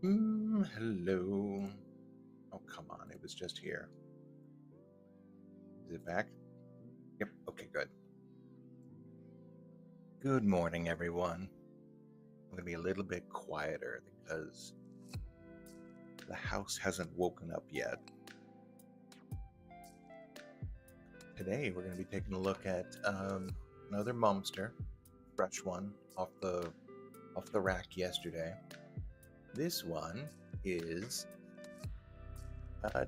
Hello. Oh, come on. It was just here. Is it back? Yep. Okay, good. Good morning, everyone. I'm going to be a little bit quieter because the house hasn't woken up yet. Today, we're going to be taking a look at another Momster, fresh one off the rack yesterday. This one is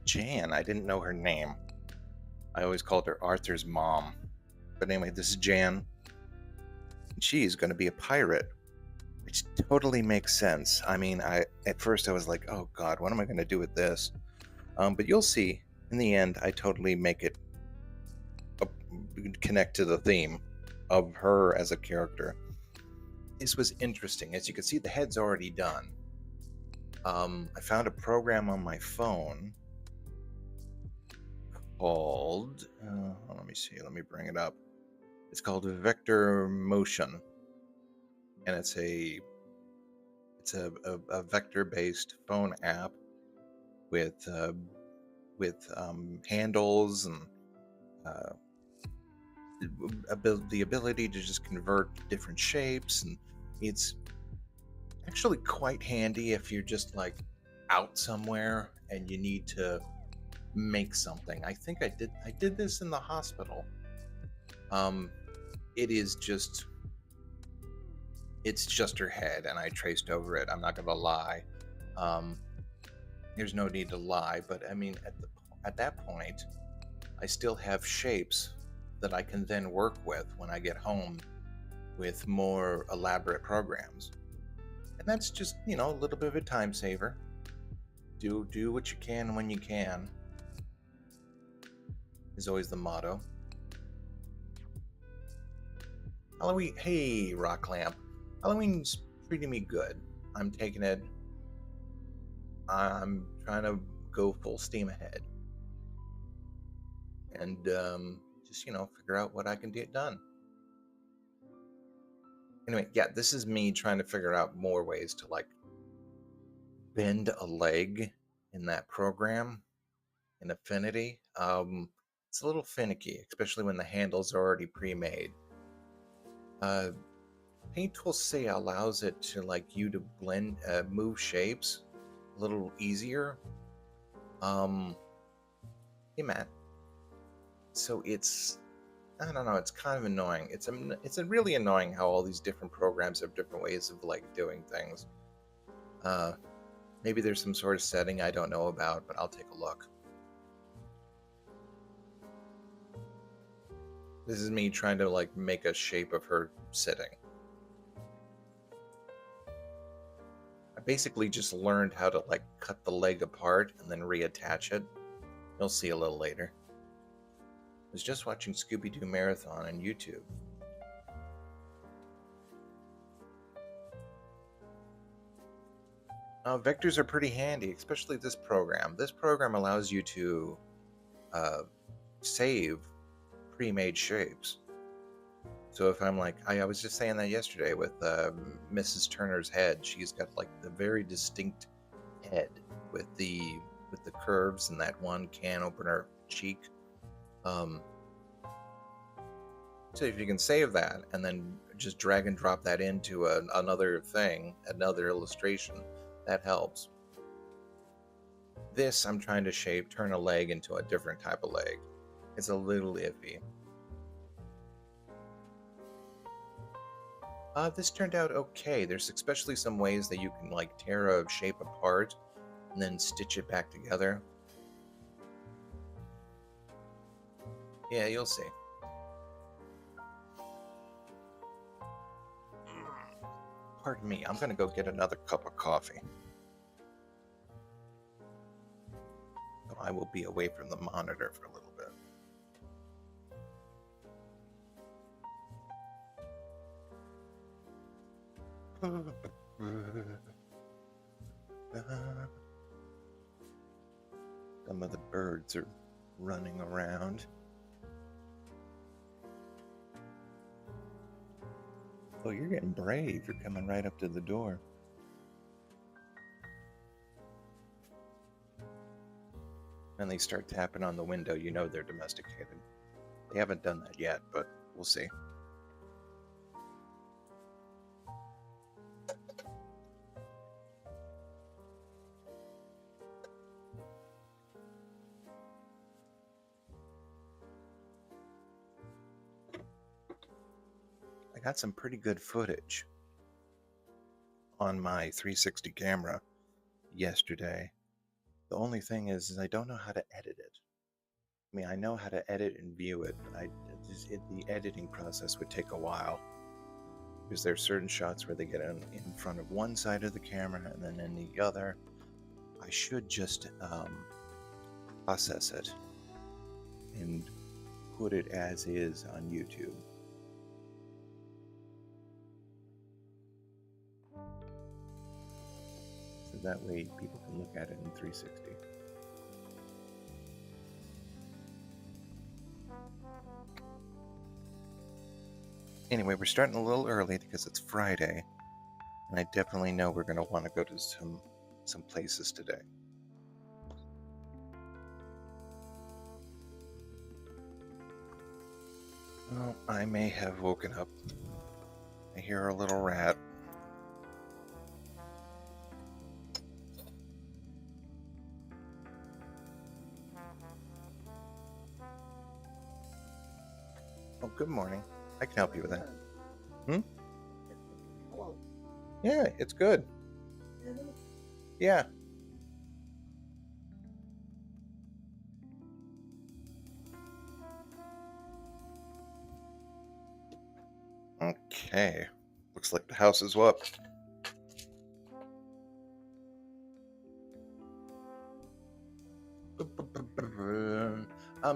Jan. I didn't know her name. I always called her Arthur's mom. But anyway, this is Jan. She's going to be a pirate, which totally makes sense. I mean, at first I was like, oh God, what am I going to do with this? But you'll see, in the end, I totally make it connect to the theme of her as a character. This was interesting. As you can see, the head's already done. I found a program on my phone called, let me see, let me bring it up. It's called Vector Motion, and it's a vector-based phone app with handles and the ability to just convert different shapes, and it's actually quite handy if you're just like out somewhere and you need to make something. I think I did this in the hospital. It's just her head, and I traced over it. I'm not gonna lie. There's no need to lie, but I mean, at that point, I still have shapes that I can then work with when I get home with more elaborate programs. And that's just, a little bit of a time saver. Do what you can when you can, is always the motto. Halloween, hey, Rock Lamp. Halloween's treating me good. I'm taking it. I'm trying to go full steam ahead. And just, figure out what I can get done. Anyway, yeah, this is me trying to figure out more ways to, like, bend a leg in that program in Affinity. It's a little finicky, especially when the handles are already pre-made. Paint Tools say allows it to, like, you to blend, move shapes a little easier. Hey, Matt. So I don't know, it's kind of annoying. It's really annoying how all these different programs have different ways of, like, doing things. Maybe there's some sort of setting I don't know about, but I'll take a look. This is me trying to, like, make a shape of her sitting. I basically just learned how to, like, cut the leg apart and then reattach it. You'll see a little later. I was just watching Scooby-Doo Marathon on YouTube. Vectors are pretty handy, especially this program. This program allows you to save pre-made shapes. So if I'm like, I was just saying that yesterday with Mrs. Turner's head. She's got, like, the very distinct head with the curves and that one can opener cheek. So if you can save that and then just drag and drop that into another thing, another illustration, that helps. This, I'm trying to turn a leg into a different type of leg. It's a little iffy. This turned out okay. There's especially some ways that you can, like, tear a shape apart and then stitch it back together. Yeah, you'll see. Pardon me, I'm gonna go get another cup of coffee. So I will be away from the monitor for a little bit. Some of the birds are running around. Oh, you're getting brave. You're coming right up to the door. and they start tapping on the window, you know they're domesticated. They haven't done that yet, but we'll see. I got some pretty good footage on my 360 camera yesterday. The only thing is I don't know how to edit it. I mean, I know how to edit and view it, but the editing process would take a while. Because there are certain shots where they get in front of one side of the camera and then in the other. I should just process it and put it as is on YouTube. So that way people can look at it in 360. Anyway, we're starting a little early because it's Friday, and I definitely know we're going to want to go to some places today. Oh, I may have woken up. I hear a little rat. Oh, good morning. I can help you with that. Hello. Yeah, it's good. Yeah. Okay. Looks like the house is up.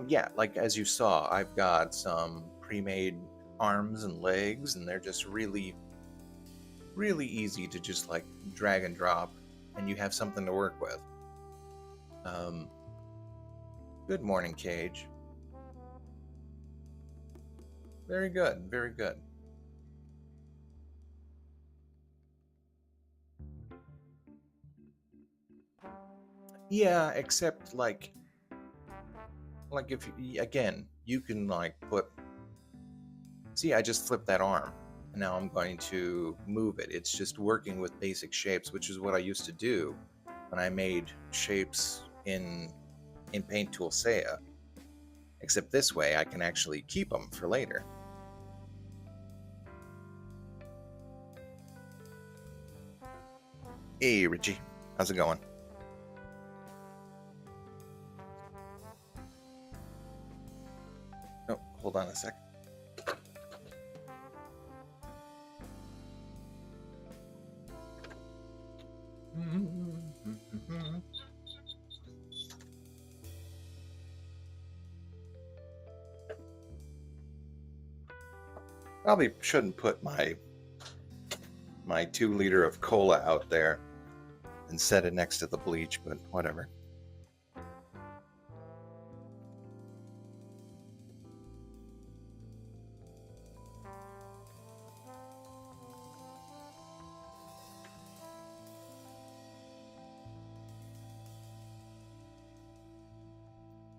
Yeah, like as you saw, I've got some pre-made arms and legs, and they're just really easy to just like drag and drop, and you have something to work with. Good morning, Cage. Very good, very good. Yeah, except like if again, you can like put. See, I just flipped that arm. And now I'm going to move it. It's just working with basic shapes, which is what I used to do when I made shapes in Paint Tool Saya. Except this way, I can actually keep them for later. Hey, Richie. How's it going? Oh, hold on a sec. Probably shouldn't put my 2 liter of cola out there and set it next to the bleach, but whatever.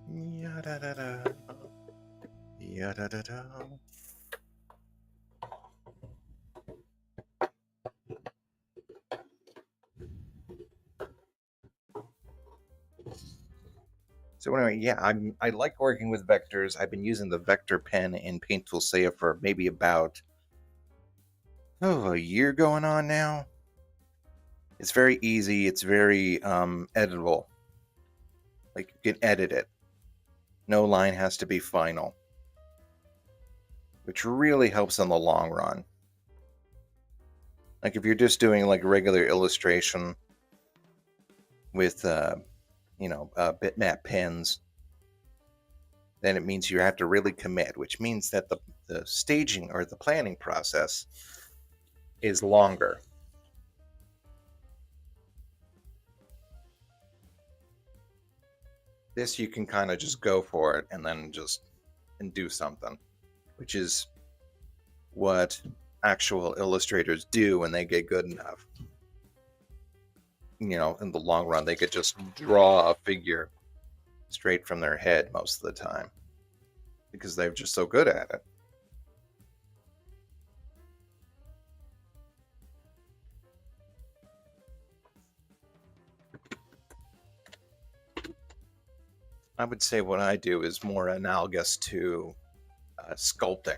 Ya-da-da-da. Ya-da-da-da. So anyway, yeah, I like working with vectors. I've been using the vector pen in Paint Tool Saya for maybe about a year going on now. It's very easy. It's very editable. Like you can edit it. No line has to be final, which really helps in the long run. Like if you're just doing like regular illustration with bitmap pens, then it means you have to really commit, which means that the staging or the planning process is longer. This you can kind of just go for it and then and do something, which is what actual illustrators do when they get good enough. In the long run, they could just draw a figure straight from their head most of the time because they're just so good at it. I would say what I do is more analogous to sculpting,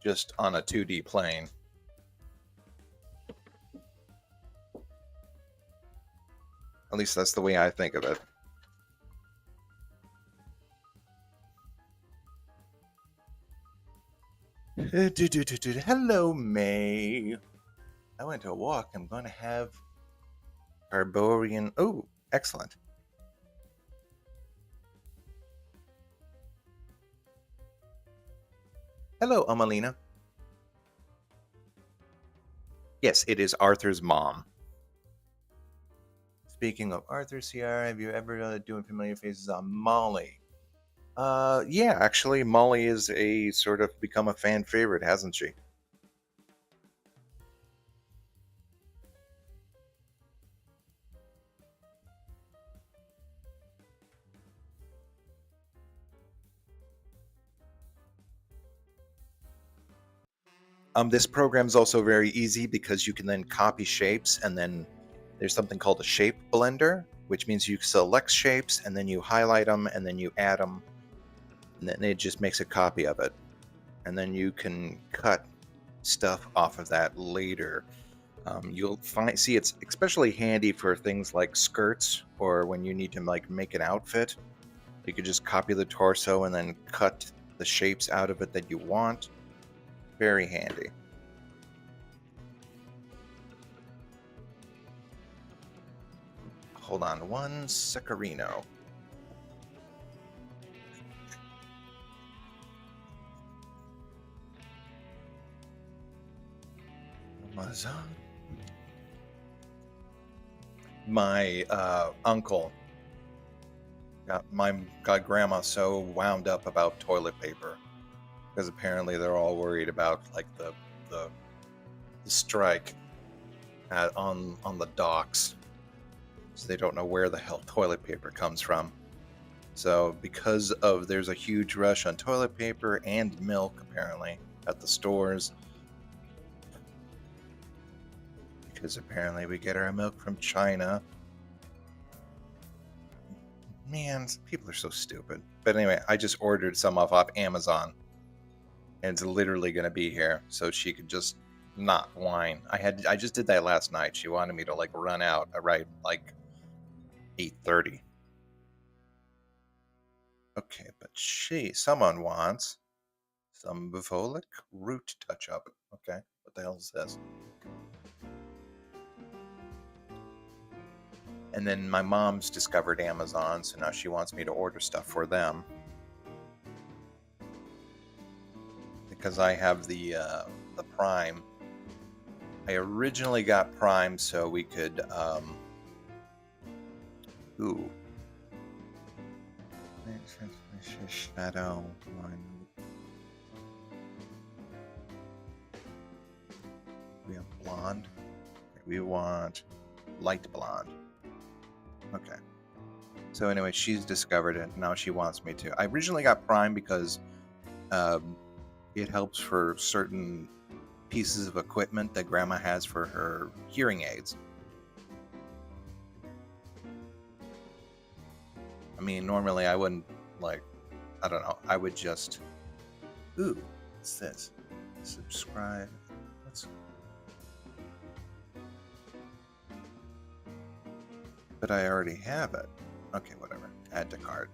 just on a 2D plane. At least that's the way I think of it. Hello, May. I went to a walk. I'm going to have Arborian. Oh, excellent. Hello, Amalina. Yes, it is Arthur's mom. Speaking of Arthur, CR, have you ever doing familiar faces on Molly? Yeah, actually, Molly is a sort of become a fan favorite, hasn't she? This program is also very easy because you can then copy shapes, and then there's something called a shape blender, which means you select shapes and then you highlight them and then you add them, and then it just makes a copy of it. And then you can cut stuff off of that later. You'll see it's especially handy for things like skirts or when you need to like make an outfit. You could just copy the torso and then cut the shapes out of it that you want. Very handy. Hold on one secarino. Amazon. My uncle got grandma so wound up about toilet paper because apparently they're all worried about like the strike on the docks, so they don't know where the hell toilet paper comes from. So because of there's a huge rush on toilet paper and milk apparently at the stores, because apparently we get our milk from China. Man, people are so stupid. But anyway, I just ordered some off Amazon, and it's literally going to be here, so she could just not whine. I just did that last night. She wanted me to like run out right like 8:30. Okay, but someone wants some bifolic root touch up. Okay, what the hell is this? And then my mom's discovered Amazon, so now she wants me to order stuff for them. Because I have the Prime. I originally got Prime so we could shadow one. We have blonde. Okay, we want light blonde. Okay. So anyway, she's discovered it. Now she wants me to. I originally got Prime because it helps for certain pieces of equipment that Grandma has for her hearing aids. I mean, normally I wouldn't I don't know. I would just, what's this? Subscribe. But I already have it. Okay, whatever. Add to cart.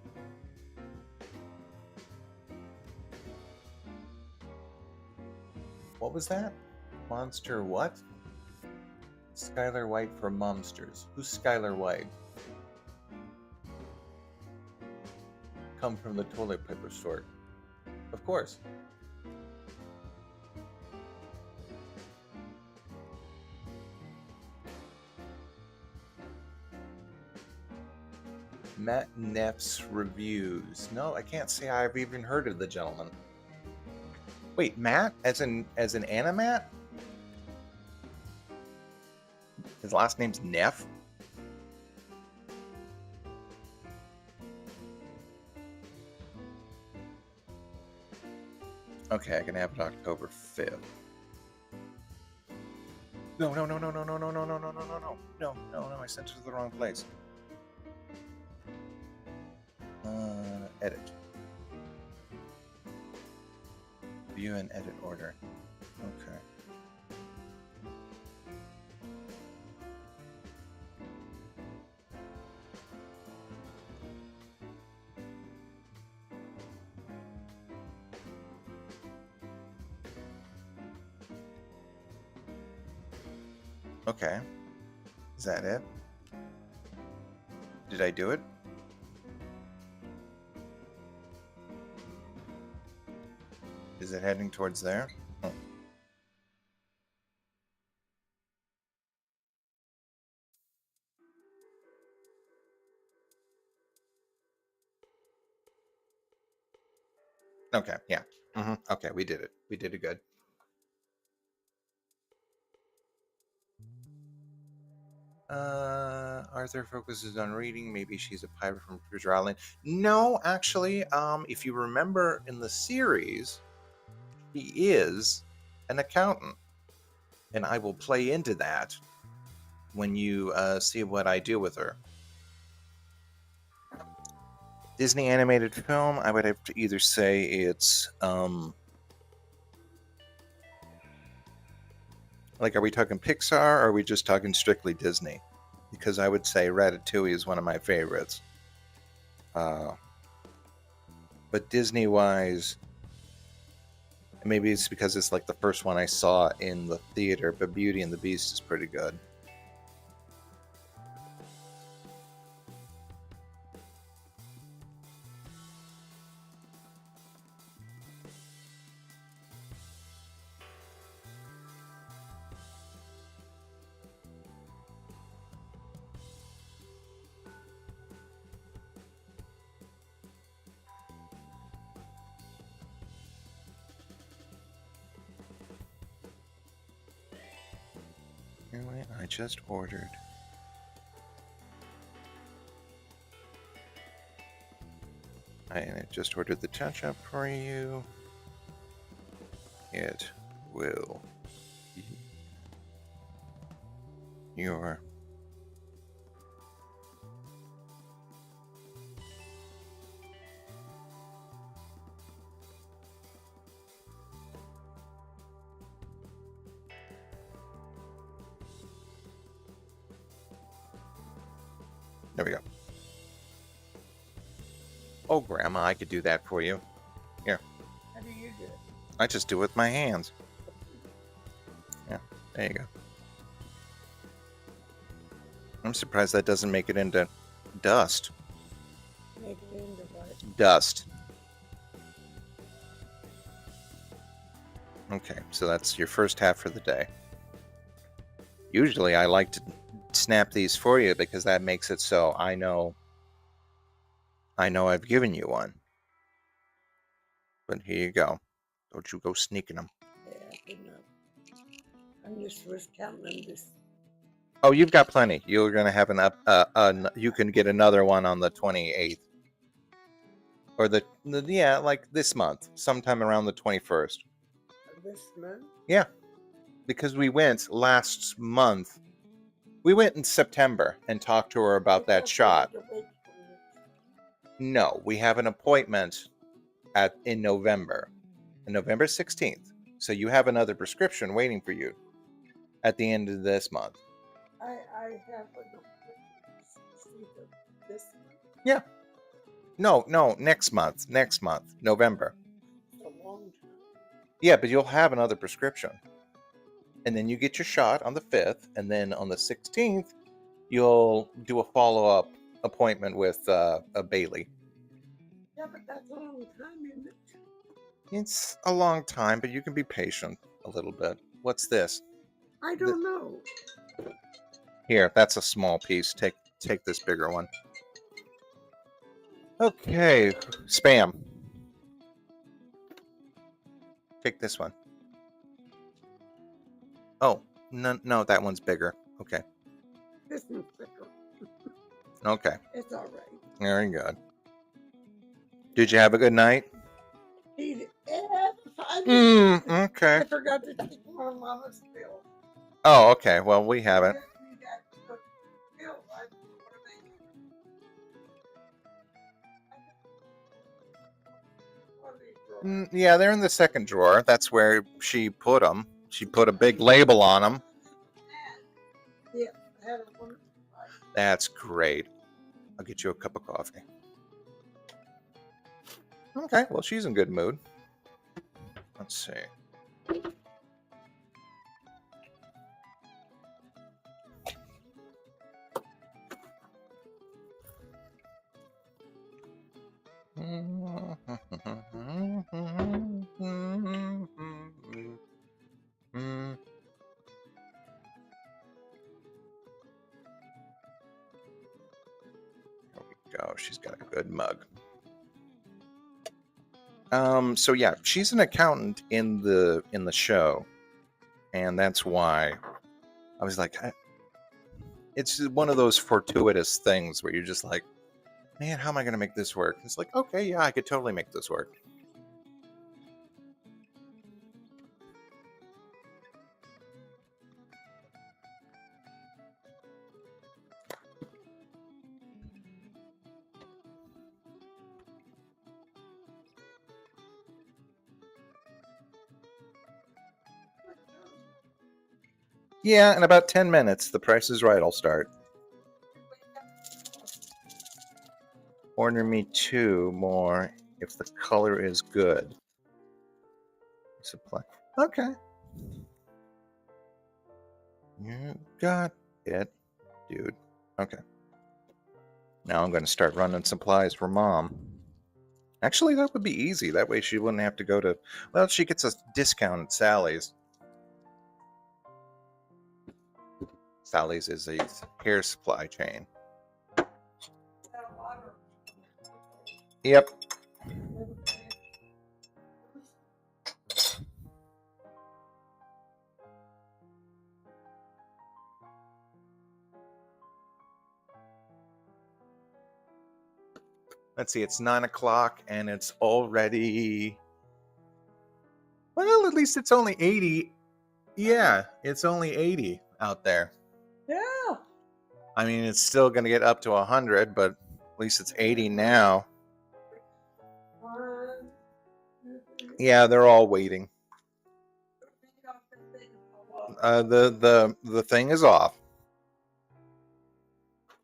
What was that? Monster what? Skylar White for Momsters. Who's Skylar White? Come from the toilet paper store. Of course. Matt Neff's reviews. No, I can't say I've even heard of the gentleman. Wait, Matt? As in Animat? His last name's Neff? Okay, I can have it October 5th. No, I sent it to the wrong place. Edit. View and edit order. Okay. Okay. Is that it? Did I do it? Is it heading towards there? Oh. Okay, yeah. Okay, we did it. We did it good. Arthur focuses on reading. Maybe she's a pirate from Treasure Island. No, actually, if you remember in the series, he is an accountant. And I will play into that when you see what I do with her. Disney animated film, I would have to either say it's like, are we talking Pixar or are we just talking strictly Disney? Because I would say Ratatouille is one of my favorites. But Disney-wise, maybe it's because it's like the first one I saw in the theater, but Beauty and the Beast is pretty good. Anyway, I just ordered. I just ordered the touch-up for you. It will be your There we go. Oh, Grandma, I could do that for you. Here. How do you do it? I just do it with my hands. Yeah, there you go. I'm surprised that doesn't make it into dust. Make it into what? Dust. Okay, so that's your first half for the day. Usually I like to snap these for you because that makes it so I know I've given you one. But here you go. Don't you go sneaking them. Yeah, good enough. I'm just was counting them this. Oh, you've got plenty. You're gonna have you can get another one on the 28th, or like this month, sometime around the 21st. This month? Yeah, because we went last month. We went in September and talked to her about that shot. No, we have an appointment in November, November 16th. So you have another prescription waiting for you at the end of this month. I have an appointment this month. Yeah. No, next month, November. It's a long time. Yeah, but you'll have another prescription. And then you get your shot on the 5th, and then on the 16th, you'll do a follow-up appointment with Bailey. Yeah, but that's a long time, isn't it? It's a long time, but you can be patient a little bit. What's this? I don't know. Here, that's a small piece. Take this bigger one. Okay, Spam. Take this one. Oh, no, that one's bigger. Okay. This one's thicker. Okay. It's all right. Very good. Did you have a good night? Eat it. Yeah, Okay. I forgot to take my mama's bill. Oh, okay. Well, we haven't. Yeah, they're in the second drawer. That's where she put them. She put a big label on them. Yeah, I had a woman. That's great. I'll get you a cup of coffee. Okay, well, she's in good mood. Let's see. Go. She's got a good mug. So yeah, she's an accountant in the show, and that's why I was like, it's one of those fortuitous things where you're just like, man, how am I going to make this work? It's like, okay, yeah, I could totally make this work. Yeah, in about 10 minutes, The Price is Right, I'll start. Order me 2 more if the color is good. Supply. Okay. You got it, dude. Okay. Now I'm going to start running supplies for Mom. Actually, that would be easy. That way she wouldn't have to go to... Well, she gets a discount at Sally's. Sally's is a hair supply chain. Yep. Let's see, it's 9 o'clock and it's already... Well, at least it's only 80. Yeah, it's only 80 out there. Yeah. I mean, it's still going to get up to 100, but at least it's 80 now. Yeah, they're all waiting. The thing is off.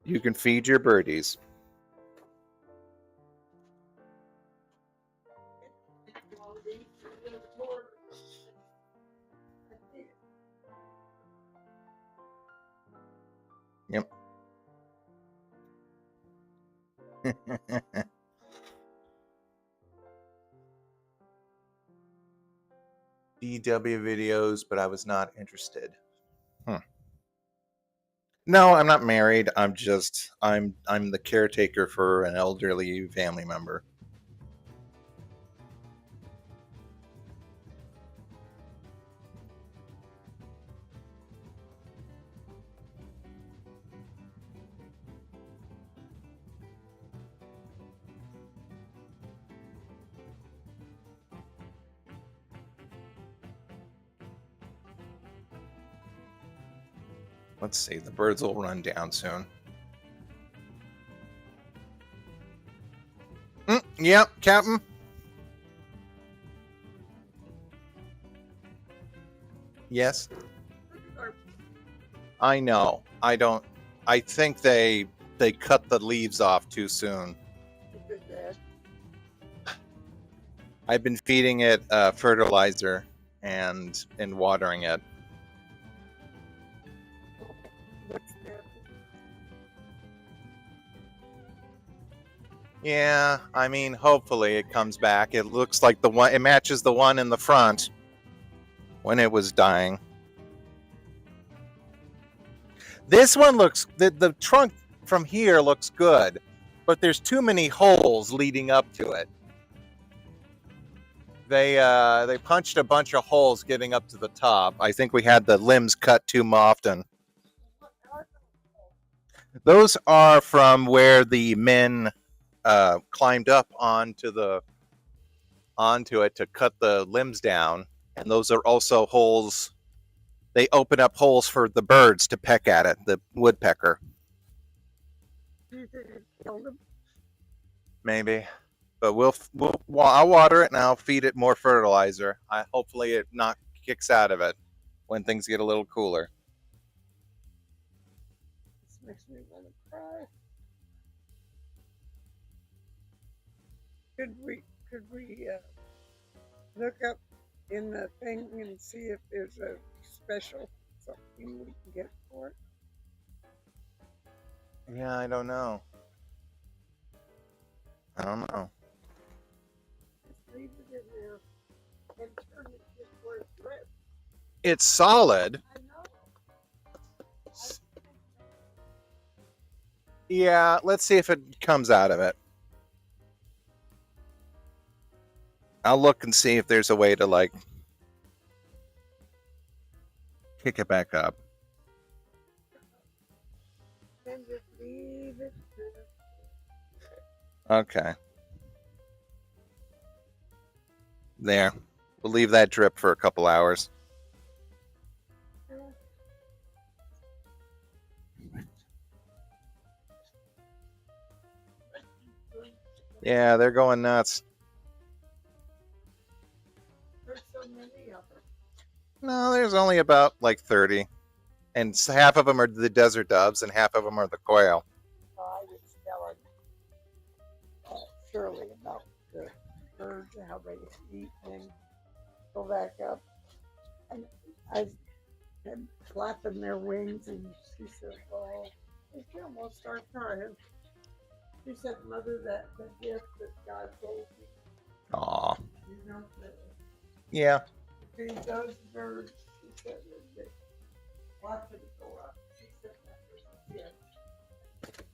You can feed your birdies. Yep. DW videos, but I was not interested. No, I'm not married. I'm the caretaker for an elderly family member. Let's see, the birds will run down soon. Yep, Captain. Yes. I know. I think they cut the leaves off too soon. I've been feeding it fertilizer and watering it. Yeah, I mean, hopefully it comes back. It looks like it matches the one in the front when it was dying. This one looks, the trunk from here looks good, but there's too many holes leading up to it. They punched a bunch of holes getting up to the top. I think we had the limbs cut too often. Those are from where the men climbed up onto the onto it to cut the limbs down. And those are also holes. They open up holes for the birds to peck at it, the woodpecker. Killed him. Maybe. But I'll water it and I'll feed it more fertilizer. Hopefully it not kicks out of it when things get a little cooler. This makes me want to cry. Could we look up in the thing and see if there's a special something we can get for it? Yeah, I don't know. Just leave it in there and turn it just where it's red. It's solid. I know. Yeah, let's see if it comes out of it. I'll look and see if there's a way to, like, kick it back up. And just leave it. Okay. There. We'll leave that drip for a couple hours. Yeah, they're going nuts. There's so many of them. No, there's only about like 30. And half of them are the desert doves and half of them are the quail. I was telling Shirley about the birds and how they eat and go back up. And I had flapping their wings, and she said, "Oh," and she almost started crying. She said, "Mother, that the gift that God gave me, Aw. you know, Yeah. feed those birds." She said, that watching it go up. She said that was a gift.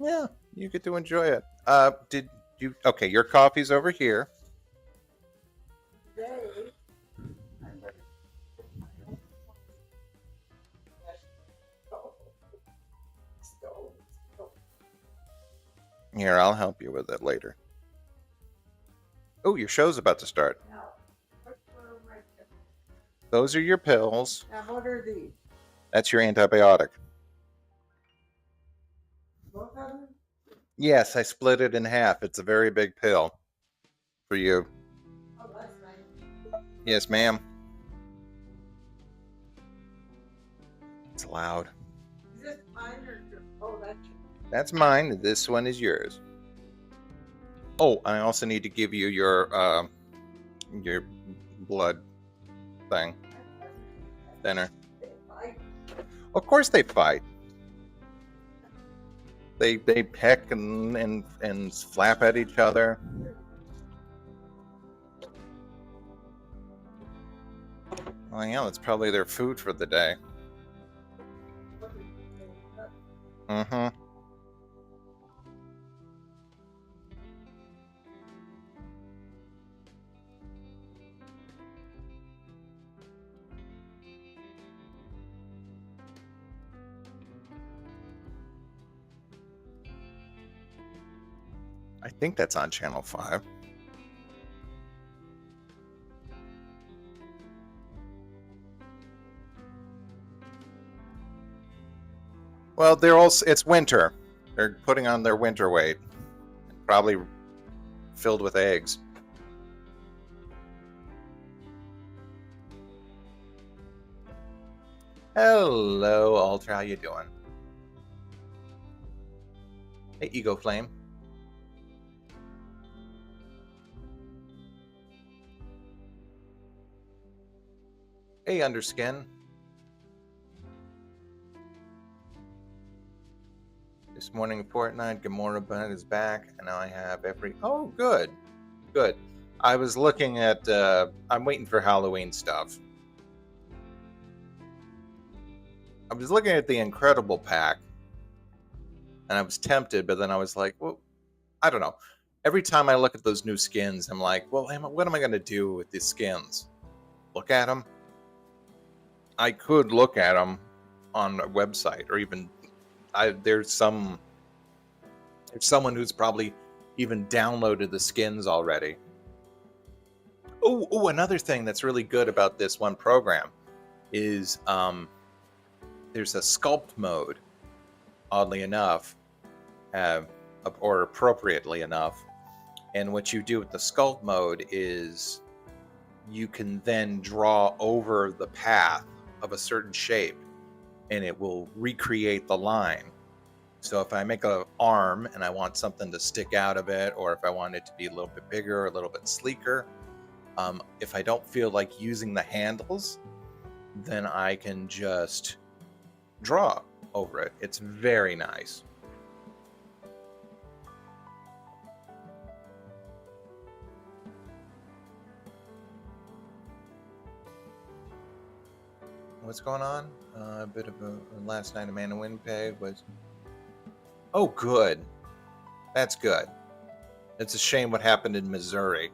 Yeah, you get to enjoy it. Did you? Okay, your coffee's over here. Today, I'm going to put my own stove. Here, I'll help you with it later. Oh, your show's about to start. Now, what were my pills? Those are your pills. Now, what are these? That's your antibiotic. Both of them? Yes, I split it in half. It's a very big pill for you. Oh, that's nice. Yes, ma'am. It's loud. Is this mine or your? Oh, that's yours. That's mine. This one is yours. Oh, I also need to give you your blood thing. Thinner. Of course they fight. They peck and flap at each other. Well, yeah, that's probably their food for the day. Mm-hmm. I think that's on Channel 5. Well, it's winter. They're putting on their winter weight. Probably filled with eggs. Hello, Ultra. How you doing? Hey, Ego Flame. Hey, Underskin. This morning, Fortnite, Gamora Bun is back, and now I have every... Oh, good. Good. I was looking at... I'm waiting for Halloween stuff. I was looking at the Incredible Pack, and I was tempted, but then I was like, well, I don't know. Every time I look at those new skins, I'm like, well, what am I going to do with these skins? Look at them? I could look at them on a website, or even there's someone who's probably even downloaded the skins already. Oh, another thing that's really good about this one program is there's a sculpt mode, oddly enough, uh, or appropriately enough. And what you do with the sculpt mode is you can then draw over the path of a certain shape and it will recreate the line. So if I make an arm and I want something to stick out of it, or if I want it to be a little bit bigger, a little bit sleeker, if I don't feel like using the handles, then I can just draw over it. It's very nice. What's going on? A bit of a last night Amanda Winnipeg was. Oh, good. That's good. It's a shame what happened in Missouri.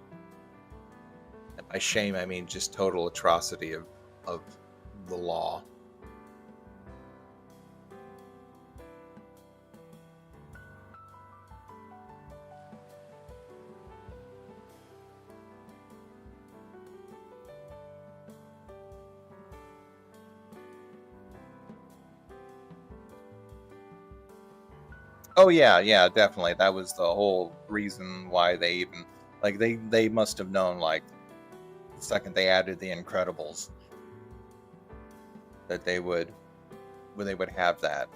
And by shame, I mean just total atrocity of the law. Oh yeah, definitely. That was the whole reason why they even like they must have known like the second they added the Incredibles that they would have that.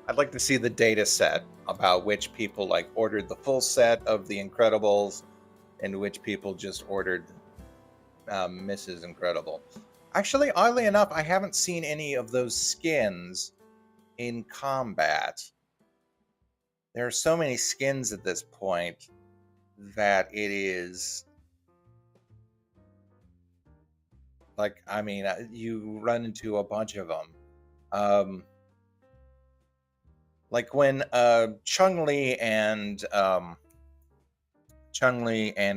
I'd like to see the data set about which people like ordered the full set of the Incredibles and which people just ordered Mrs. Incredible. Actually, oddly enough, I haven't seen any of those skins in combat. There are so many skins at this point that it is like, I mean, you run into a bunch of them. Like when Chun-Li and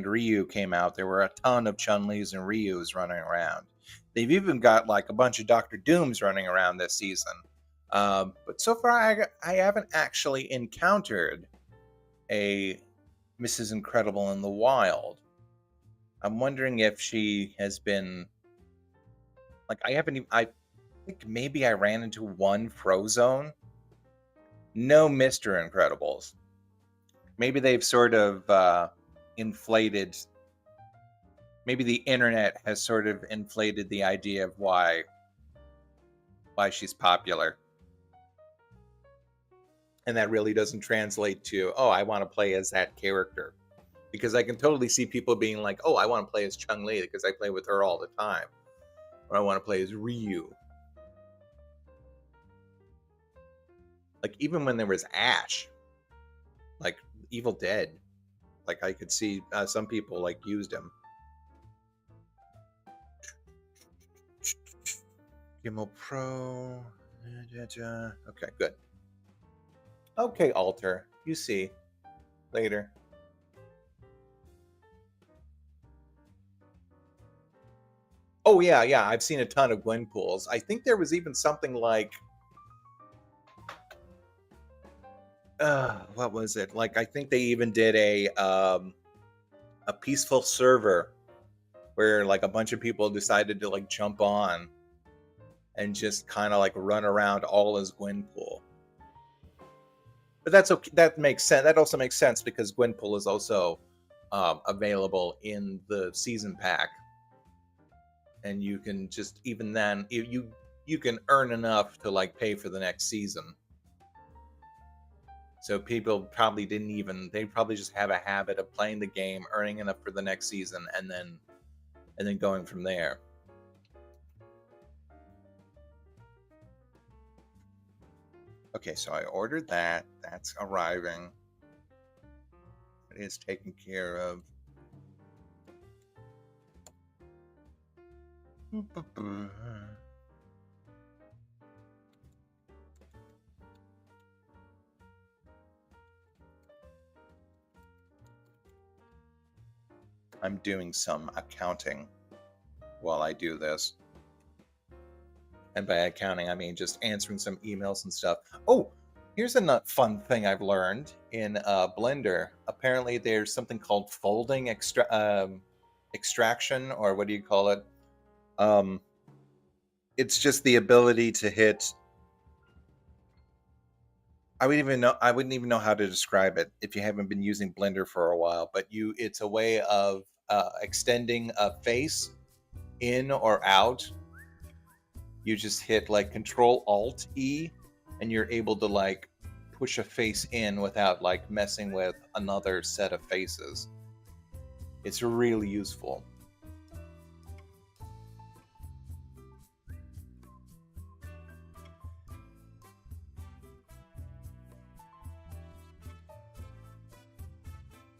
Ryu came out, there were a ton of Chun-Lis and Ryus running around. They've even got like a bunch of Doctor Dooms running around this season. But so far, I haven't actually encountered a Mrs. Incredible in the wild. I'm wondering if she has been like I haven't even. I think maybe I ran into one Frozone. No Mr. Incredibles. Maybe they've sort of inflated. Maybe the internet has sort of inflated the idea of why she's popular. And that really doesn't translate to, oh, I want to play as that character. Because I can totally see people being like, oh, I want to play as Chun-Li because I play with her all the time. Or I want to play as Ryu. Like, even when there was Ash, like Evil Dead, like I could see some people like used him. Gimel Pro. Okay, good. Okay, Alter. You see. Later. Oh, yeah. I've seen a ton of Gwenpools. I think there was even something like... what was it? Like, I think they even did a peaceful server where, like, a bunch of people decided to, like, jump on and just kind of, like, run around all as Gwenpool. But that's okay. That makes sense. That also makes sense because Gwenpool is also available in the season pack, and you can just even then you can earn enough to like pay for the next season. So people probably didn't even. They probably just have a habit of playing the game, earning enough for the next season, and then going from there. Okay, so I ordered that. That's arriving. It is taken care of. I'm doing some accounting while I do this. And by accounting, I mean just answering some emails and stuff. Oh, here's a not fun thing I've learned in Blender. Apparently, there's something called folding extraction, or what do you call it? It's just the ability to hit. I wouldn't even know how to describe it if you haven't been using Blender for a while. But it's a way of extending a face in or out. You just hit like Control Alt E, and you're able to like push a face in without like messing with another set of faces. It's really useful.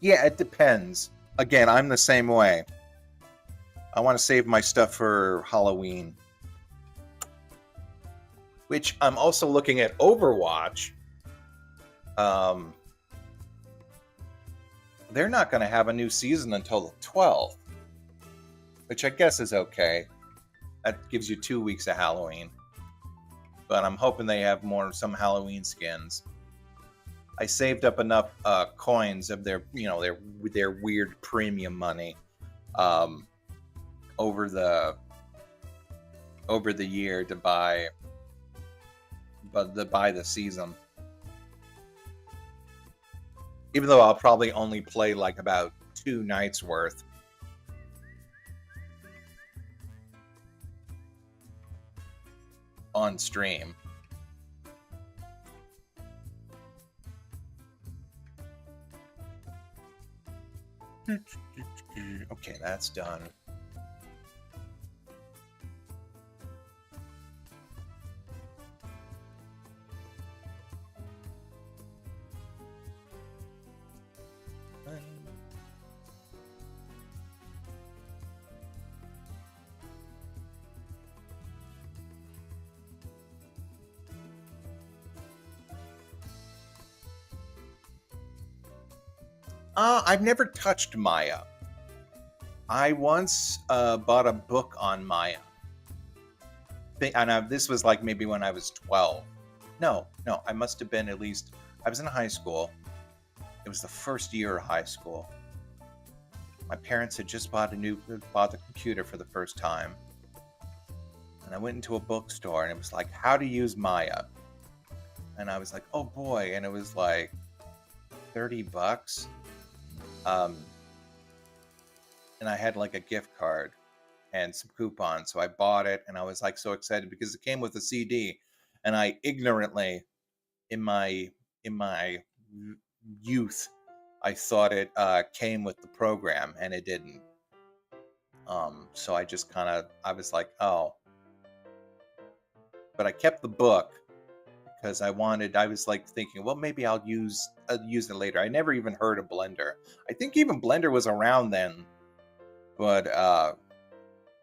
Yeah, it depends. Again, I'm the same way. I want to save my stuff for Halloween. Which I'm also looking at Overwatch. They're not going to have a new season until the 12th, which I guess is okay. That gives you 2 weeks of Halloween. But I'm hoping they have some Halloween skins. I saved up enough coins of their weird premium money over the year to buy the season. Even though I'll probably only play like about 2 nights worth. On stream. Okay, that's done. I've never touched Maya. I once bought a book on Maya. And this was like maybe when I was 12. No, I must have been at least... I was in high school. It was the first year of high school. My parents had just bought the computer for the first time. And I went into a bookstore and it was like, how to use Maya. And I was like, oh boy. And it was like $30. And I had like a gift card and some coupons, so I bought it, and I was like so excited because it came with a CD, and I ignorantly, in my youth, I thought it came with the program, and it didn't. So I just I was like, oh. But I kept the book because I was like thinking, well, maybe I'll use it later. I never even heard of Blender. I think even Blender was around then, but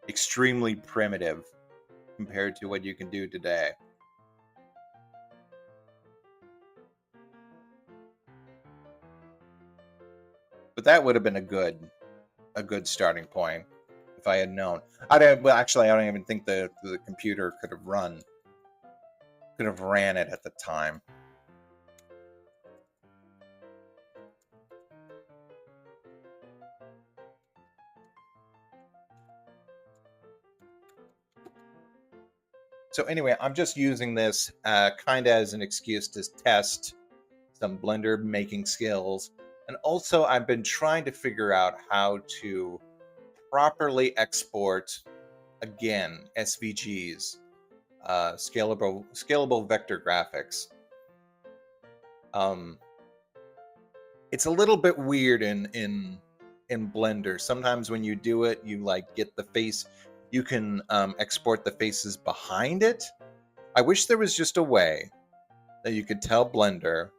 extremely primitive compared to what you can do today. But that would have been a good starting point if I had known. I don't even think the computer could have ran it at the time. So anyway, I'm just using this kind of as an excuse to test some Blender making skills. And also I've been trying to figure out how to properly export, again, SVGs, scalable vector graphics. It's a little bit weird in Blender. Sometimes when you do it, you like get the face. You can export the faces behind it. I wish there was just a way that you could tell Blender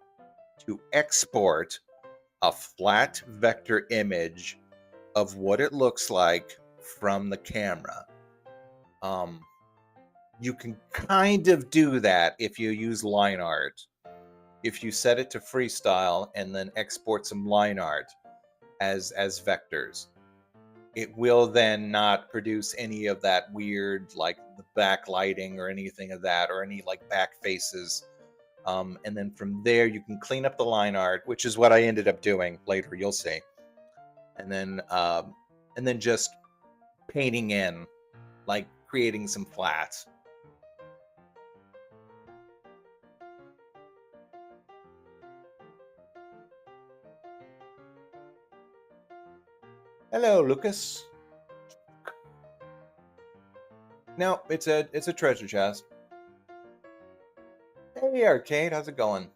to export a flat vector image of what it looks like from the camera. You can kind of do that if you use line art. If you set it to freestyle and then export some line art as vectors. it will then not produce any of that weird, like the backlighting or anything of that, or any like back faces. And then from there, you can clean up the line art, which is what I ended up doing later. You'll see. And then just painting in, like creating some flats. Hello, Lucas. No, it's a treasure chest. Hey, Arcade, how's it going?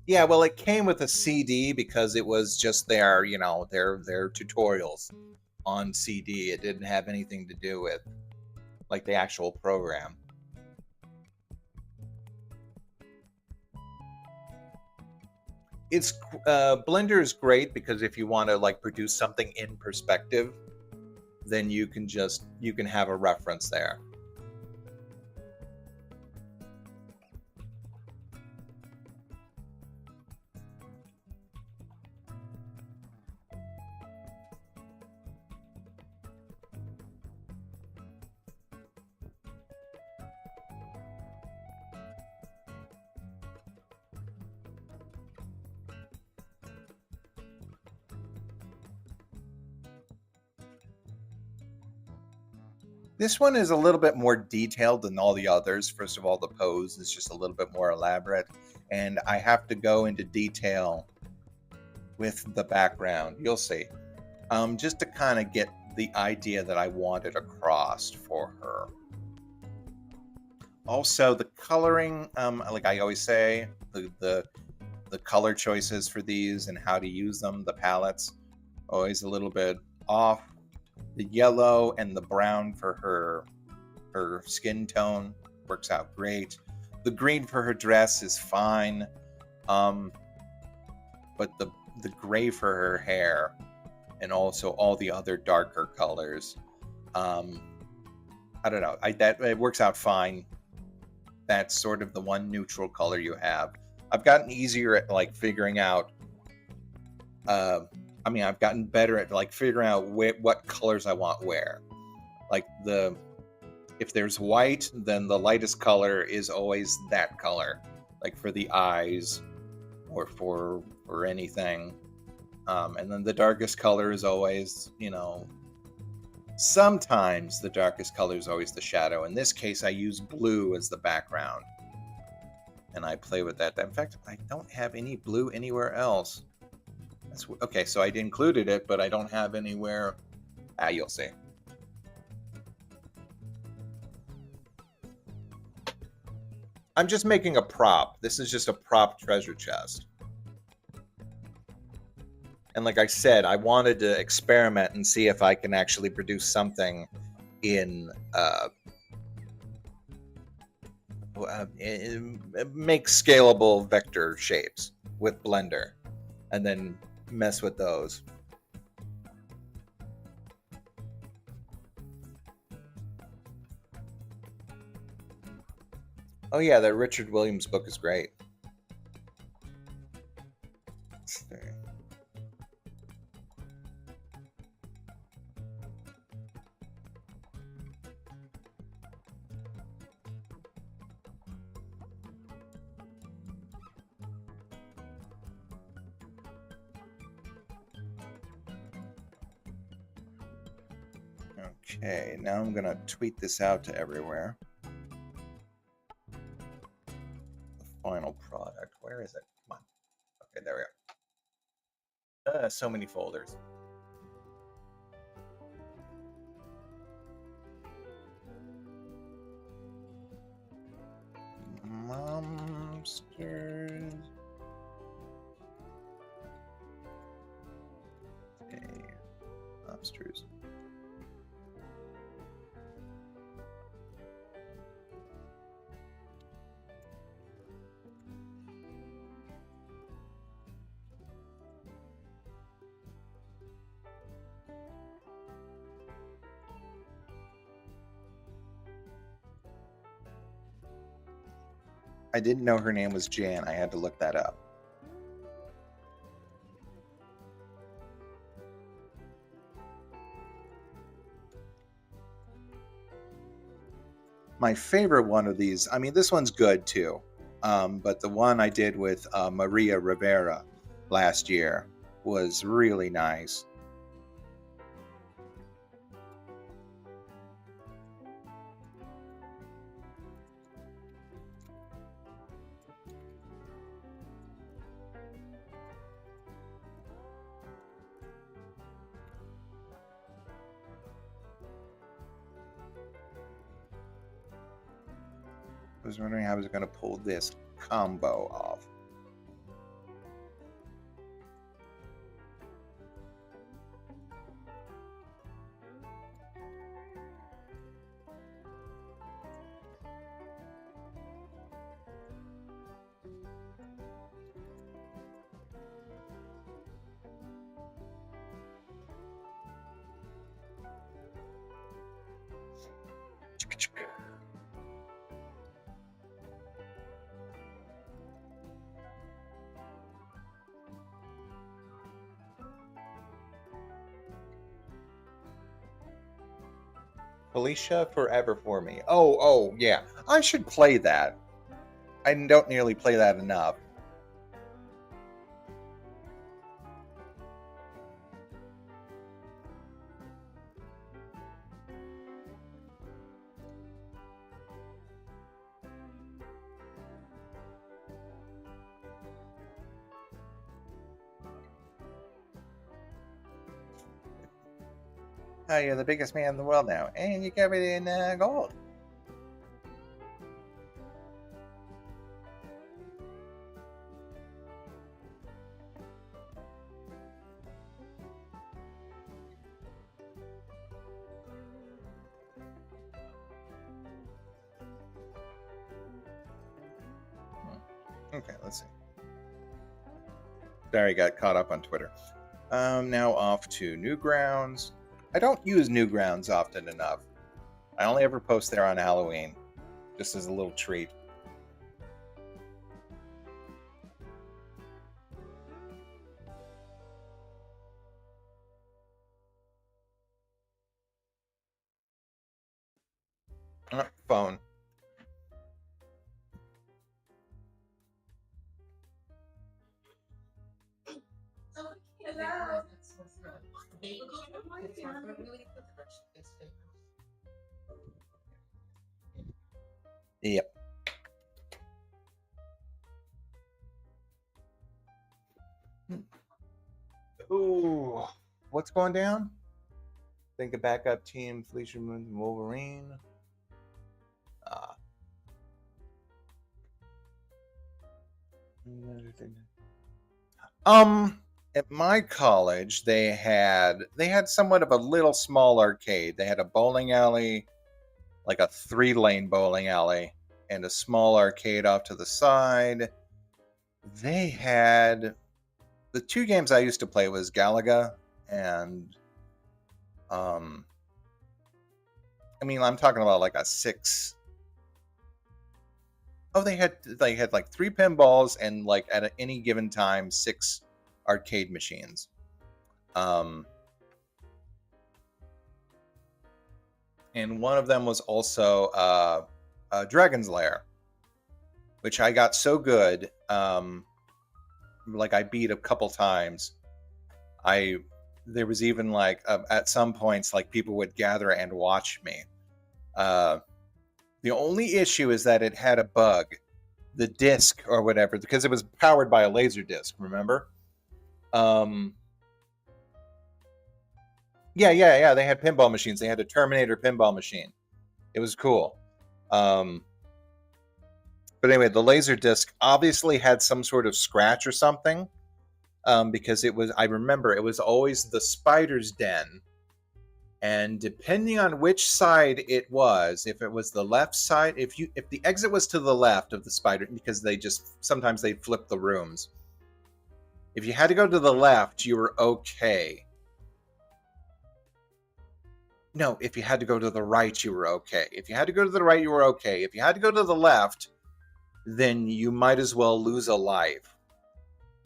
Yeah, well, it came with a CD because it was just their, their tutorials on CD. It didn't have anything to do with like the actual program. It's Blender is great because if you want to like produce something in perspective, then you can have a reference there. This one is a little bit more detailed than all the others. First of all, the pose is just a little bit more elaborate, and I have to go into detail with the background. You'll see. Just to kind of get the idea that I wanted across for her. Also, the coloring, like I always say, the color choices for these and how to use them, the palettes, always a little bit off. The yellow and the brown for her skin tone works out great. The green for her dress is fine, but the gray for her hair and also all the other darker colors, I don't know. That it works out fine. That's sort of the one neutral color you have. I've gotten easier at like figuring out. I've gotten better at like figuring out what colors I want where. Like if there's white, then the lightest color is always that color. Like for the eyes, or for anything. And then the darkest color is always, sometimes the darkest color is always the shadow. In this case, I use blue as the background. And I play with that. In fact, I don't have any blue anywhere else. Okay, so I included it, but I don't have anywhere. You'll see. I'm just making a prop. This is just a prop treasure chest. And like I said, I wanted to experiment and see if I can actually produce something in make scalable vector shapes with Blender, and then mess with those. Oh yeah, that Richard Williams book is great. Okay, now I'm gonna tweet this out to everywhere. The final product. Where is it? Come on. Okay, there we go. So many folders. Momsters. Okay. Momsters. I didn't know her name was Jan. I had to look that up. My favorite one of these, I mean, this one's good too, but the one I did with Maria Rivera last year was really nice. I was wondering how I was going to pull this combo off. Felicia Forever for Me. Oh, yeah. I should play that. I don't nearly play that enough. Oh, you're the biggest man in the world now, and you covered in gold. Okay, let's see. Sorry, got caught up on Twitter. Now off to Newgrounds. I don't use Newgrounds often enough. I only ever post there on Halloween, just as a little treat. Phone. Yep. Ooh, what's going down? Think a backup team, Felicia Moon, Wolverine. At my college, they had somewhat of a little small arcade. They had a bowling alley, like a 3-lane bowling alley, and a small arcade off to the side. They had the 2 games I used to play was Galaga and I mean, I'm talking about like a 6. Oh, they had like 3 pinballs and like at any given time 6 arcade machines. And one of them was also Dragon's Lair, which I got so good. Like I beat a couple times. There was even like at some points like people would gather and watch me. The only issue is that it had a bug, the disc or whatever, because it was powered by a laser disc. Remember? Yeah. They had pinball machines. They had a Terminator pinball machine. It was cool. But anyway, the laser disc obviously had some sort of scratch or something, because I remember it was always the spider's den. And depending on which side it was, if it was the left side, if the exit was to the left of the spider, because sometimes they flip the rooms. If you had to go to the left, you were okay. No, if you had to go to the right, you were okay. If you had to go to the right, you were okay. If you had to go to the left, then you might as well lose a life,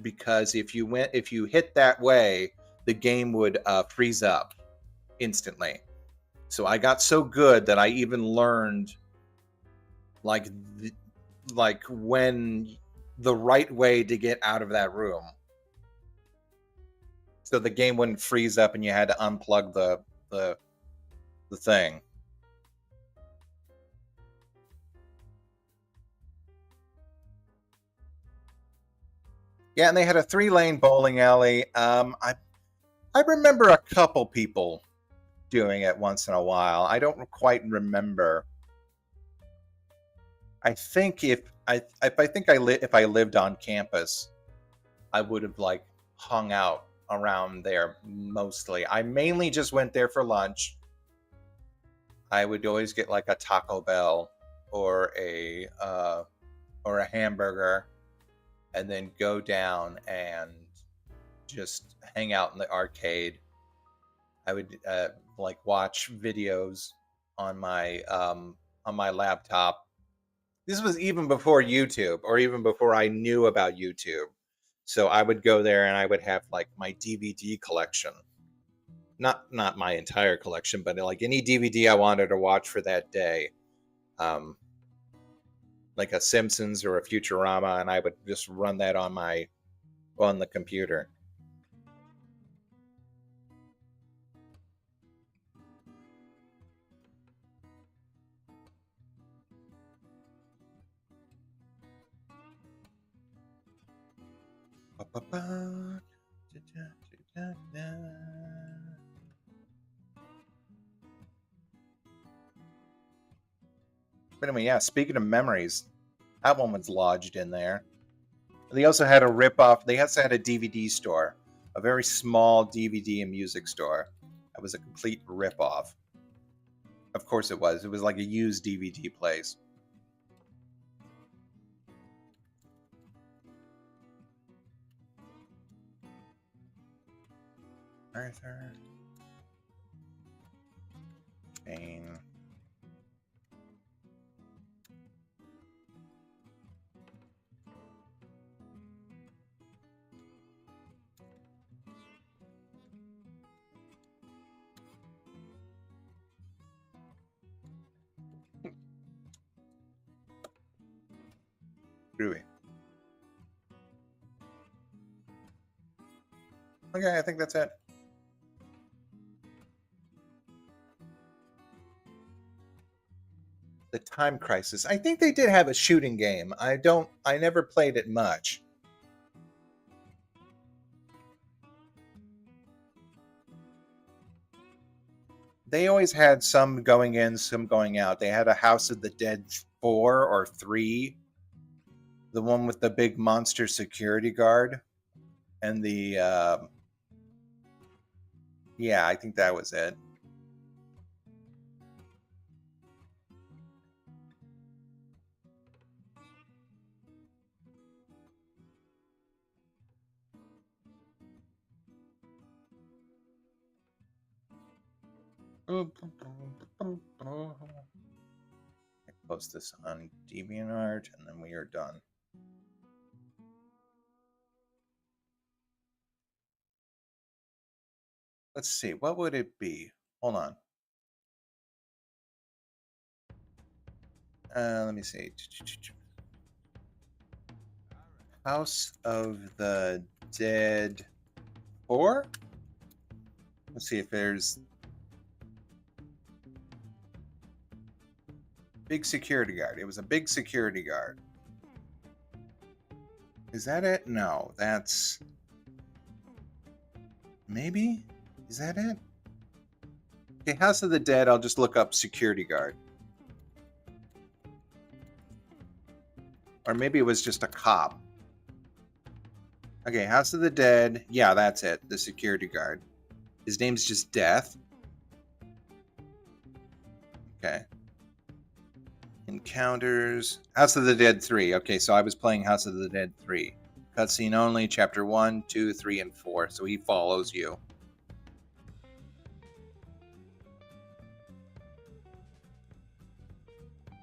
because if you hit that way, the game would freeze up instantly. So I got so good that I even learned like when the right way to get out of that room, so the game wouldn't freeze up and you had to unplug the thing. Yeah, and they had a 3-lane bowling alley. I remember a couple people doing it once in a while. I don't quite remember. I think if I lived on campus, I would have like hung out around there mostly. I mainly just went there for lunch. I would always get like a Taco Bell or a hamburger, and then go down and just hang out in the arcade. I would like watch videos on my laptop. This was even before YouTube, or even before I knew about YouTube. So I would go there and I would have like my DVD collection. Not my entire collection, but like any DVD I wanted to watch for that day. Like a Simpsons or a Futurama, and I would just run that on the computer. But anyway, yeah, speaking of memories, that one was lodged in there. They also had a rip-off. They also had a DVD store, a very small DVD and music store. That was a complete rip-off. Of course it was. It was like a used DVD place. Arthur. Jane. Groovy. Okay, I think that's it. The Time Crisis. I think they did have a shooting game. I never played it much. They always had some going in, some going out. They had a House of the Dead 4 or 3. The one with the big monster security guard. And the yeah, I think that was it. Post this on DeviantArt, and then we are done. Let's see, what would it be? Hold on. Let me see. House of the Dead 4? Let's see if there's big security guard. It was a big security guard. Is that it? No, that's... Maybe? Is that it? Okay, House of the Dead, I'll just look up security guard. Or maybe it was just a cop. Okay, House of the Dead. Yeah, that's it. The security guard. His name's just Death. Okay. Encounters. House of the Dead 3. Okay, so I was playing House of the Dead 3. Cutscene only, chapter 1, 2, 3, and 4. So he follows you.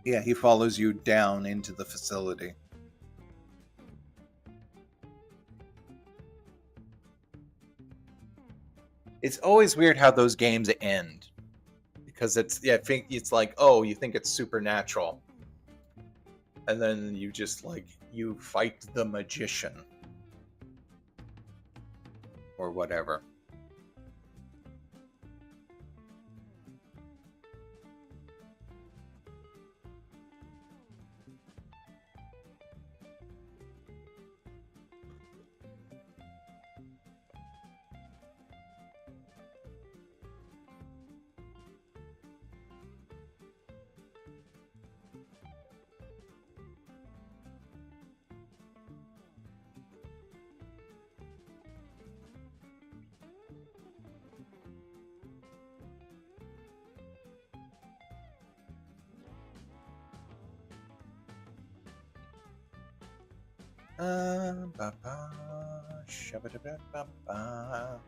Yeah, he follows you down into the facility. It's always weird how those games end. Because I think it's like, oh, you think it's supernatural. And then you just, like, you fight the magician. Or whatever. Ba ba, shabba da ba ba.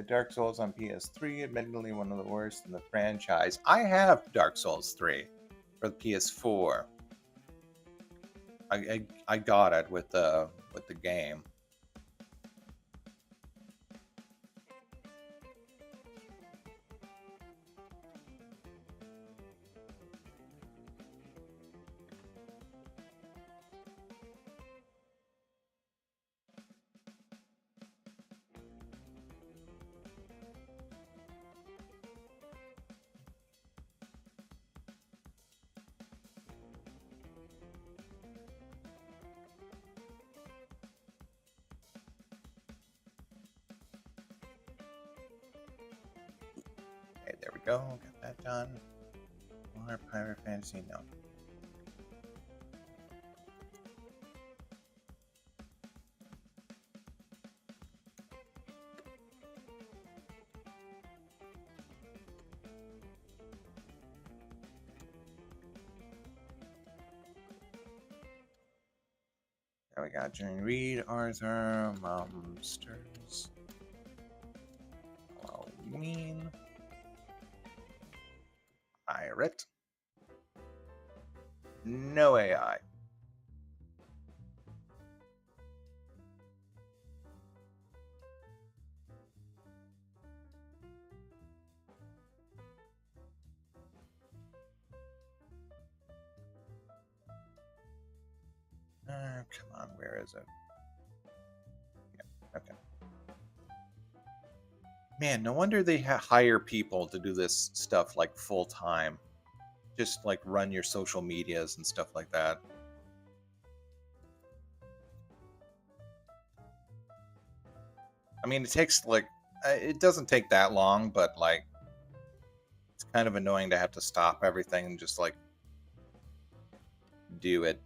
Dark Souls on PS3, admittedly one of the worst in the franchise. I have Dark Souls 3 for the PS4. I got it with the game. Okay, there we go. Got that done. More Pirate Fantasy, no. There we got Jane Reed, Arthur, Momsters, Halloween, Pirate, no AI. Come on, where is it? Yeah, okay. Man, no wonder they hire people to do this stuff like full time. Just like run your social medias and stuff like that. I mean, it takes like, it doesn't take that long, but like, it's kind of annoying to have to stop everything and just like do it.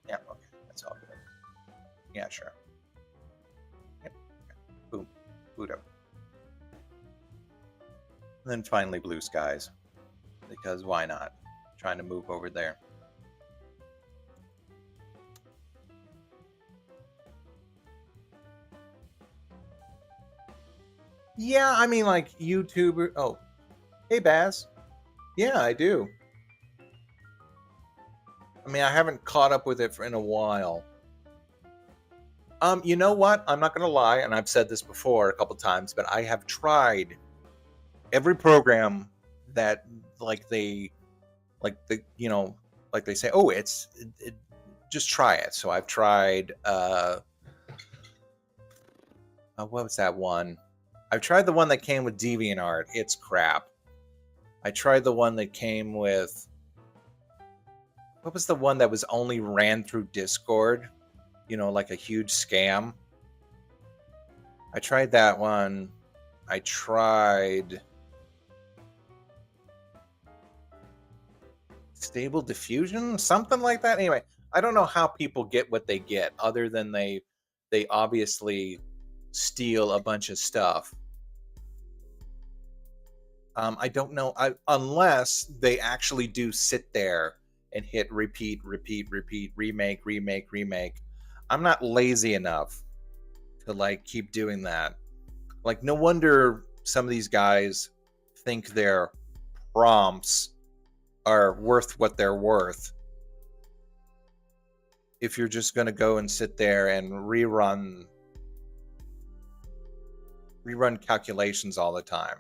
Yeah, okay, that's all good. Yeah, sure. Yep. Okay. Boom. Boot up. And then finally blue skies. Because why not? Trying to move over there. Yeah, I mean like YouTuber. Oh, hey Baz. Yeah, I do. I mean, I haven't caught up with it in a while. You know what? I'm not gonna lie, and I've said this before a couple times, but I have tried every program that like they like the like they say, oh, just try it. So I've tried what was that one? I've tried the one that came with DeviantArt. It's crap. I tried the one that came with, what was the one that was only ran through Discord? Like a huge scam. I tried that one. I tried Stable Diffusion, something like that. Anyway, I don't know how people get what they get, other than they obviously steal a bunch of stuff. I don't know, unless they actually do sit there and hit repeat, repeat, repeat, remake, remake, remake. I'm not lazy enough to like keep doing that. Like, no wonder some of these guys think their prompts are worth what they're worth. If you're just going to go and sit there and rerun calculations all the time.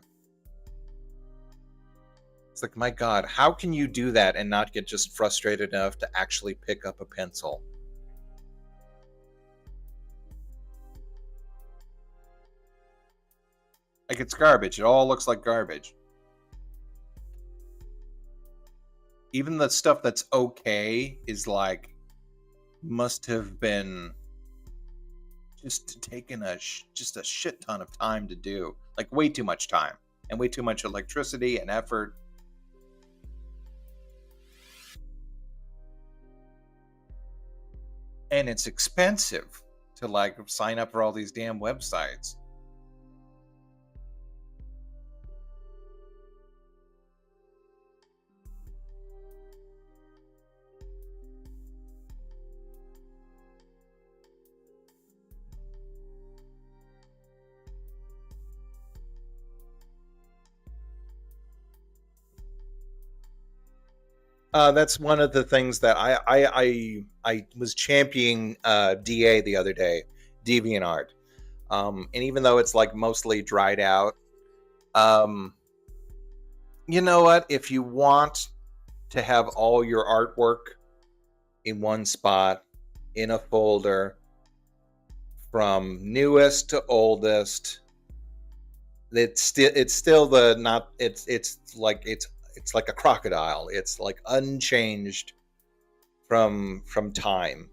It's like, my God, how can you do that and not get just frustrated enough to actually pick up a pencil? Like, it's garbage. It all looks like garbage. Even the stuff that's okay is like, must have been just taken just a shit ton of time to do. Like, way too much time and way too much electricity and effort. And it's expensive to like sign up for all these damn websites. That's one of the things that I was championing DA the other day, DeviantArt. And even though it's like mostly dried out, you know what? If you want to have all your artwork in one spot, in a folder, from newest to oldest, it's still the not it's like a crocodile. It's like unchanged from time.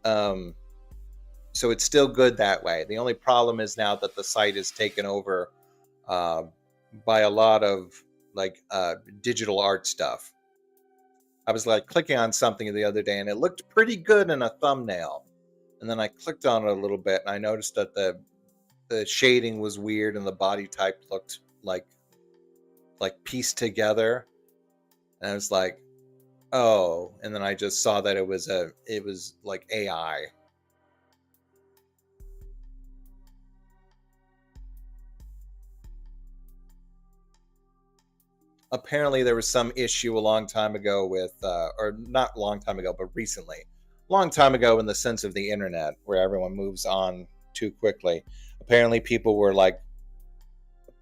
So it's still good that way. The only problem is now that the site is taken over by a lot of like digital art stuff. I was like clicking on something the other day and it looked pretty good in a thumbnail. And then I clicked on it a little bit and I noticed that the shading was weird and the body type looked like pieced together. And I was like, oh, and then I just saw that it was like AI. Apparently there was some issue a long time ago with or not long time ago, but recently. Long time ago in the sense of the internet, where everyone moves on too quickly. Apparently people were like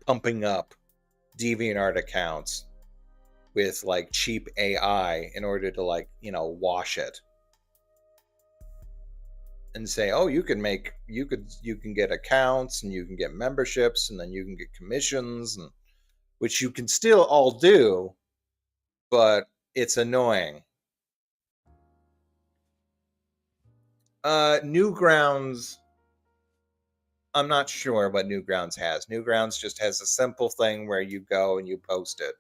pumping up DeviantArt accounts with like cheap AI in order to like, wash it. And say, oh, you can get accounts and you can get memberships and then you can get commissions, and which you can still all do, but it's annoying. Newgrounds, I'm not sure what Newgrounds has. Newgrounds just has a simple thing where you go and you post it.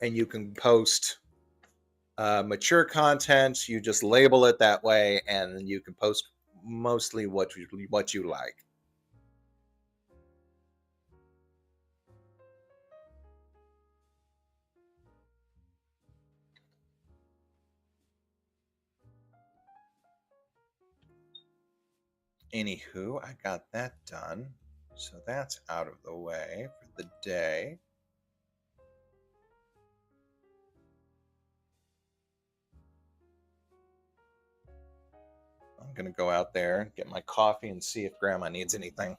And you can post mature content, you just label it that way, and you can post mostly what you like. Anywho, I got that done. So that's out of the way for the day. I'm gonna go out there, get my coffee, and see if Grandma needs anything.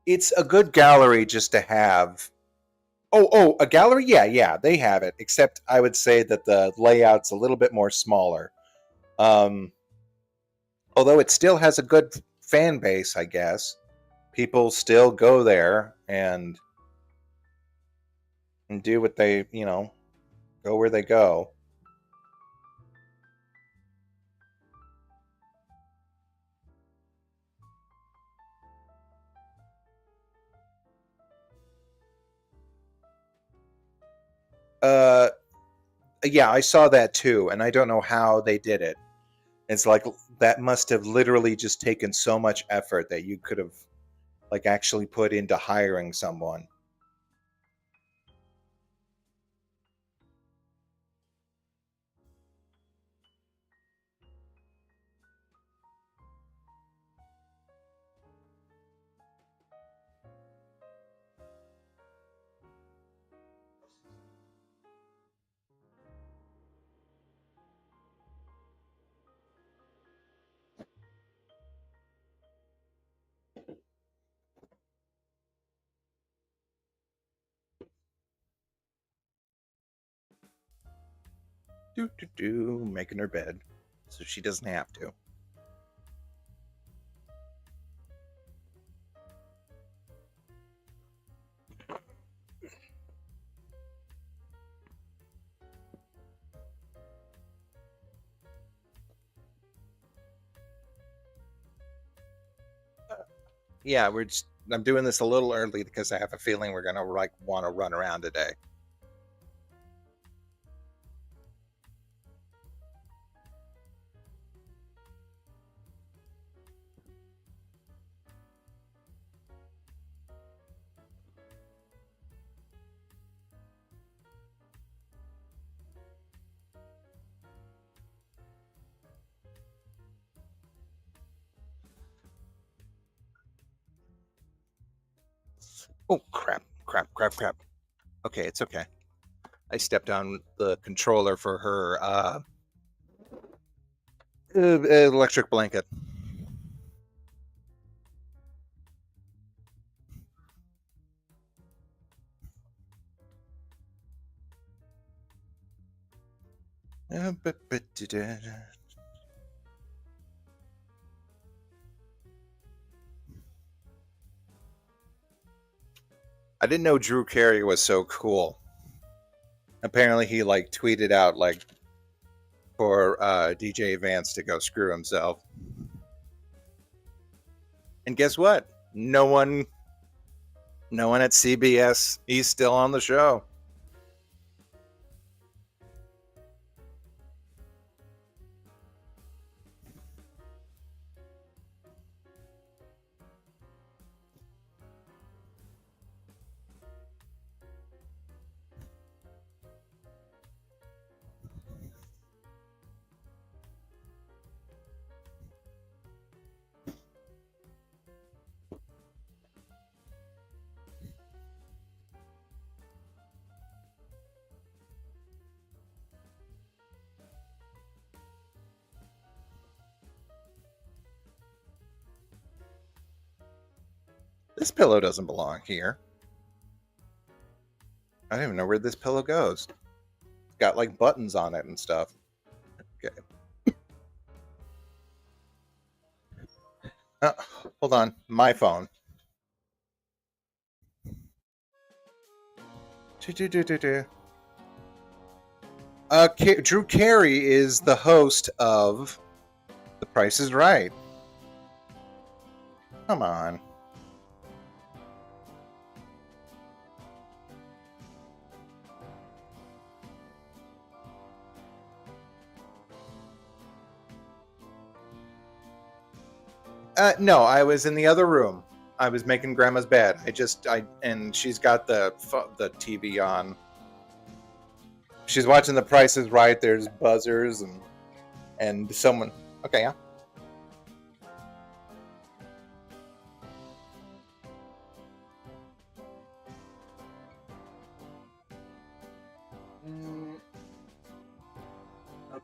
It's a good gallery just to have. Oh, a gallery? Yeah, they have it. Except I would say that the layout's a little bit more smaller. Um, although it still has a good fan base, I guess. People still go there and do what they, go where they go. Uh, yeah, I saw that too, and I don't know how they did it. It's like that must have literally just taken so much effort that you could have like actually put into hiring someone. Making her bed so she doesn't have to. Yeah, I'm doing this a little early because I have a feeling we're gonna like want to run around today. Oh crap. Okay, it's okay. I stepped on the controller for her electric blanket. I didn't know Drew Carey was so cool. Apparently, he like tweeted out like for DJ Vance to go screw himself. And guess what? No one at CBS. He's still on the show. This pillow doesn't belong here. I don't even know where this pillow goes. It's got like buttons on it and stuff. Okay. Uh, hold on. My phone. Drew Carey is the host of The Price is Right. Come on. No, I was in the other room. I was making Grandma's bed. And she's got the TV on. She's watching The Price is Right. There's buzzers and someone. Okay, yeah.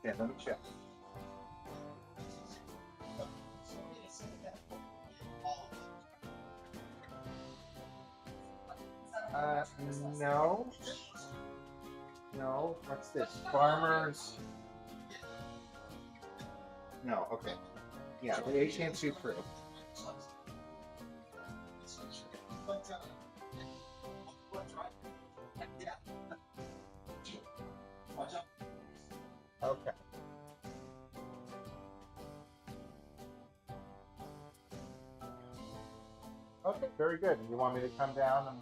Okay, let me check. No. No. What's this? Farmers. No. Okay. Yeah, the Asian soup free. Okay. Okay, very good. You want me to come down and?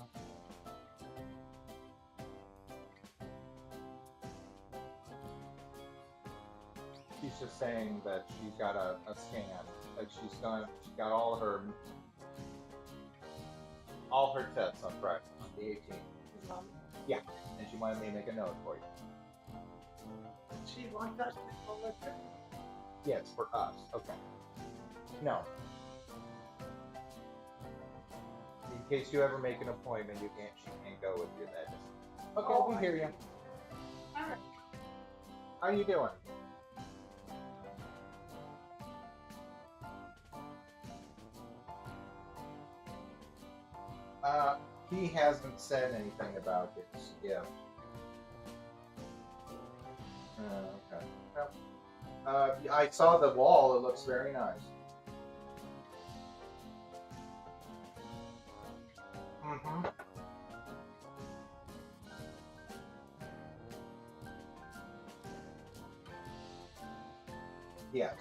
She's just saying that she's got a scan. Like she got all her tests on Friday, on the 18th. Yeah, and she wanted me to make a note for you. She wants us to go with her. Yes, for us. Okay. No. In case you ever make an appointment, she can't go with you then. Okay, Oh, we hear you. All right. How you doing? He hasn't said anything about his gift. Okay. Well, I saw the wall. It looks very nice. Mm-hmm. Yes.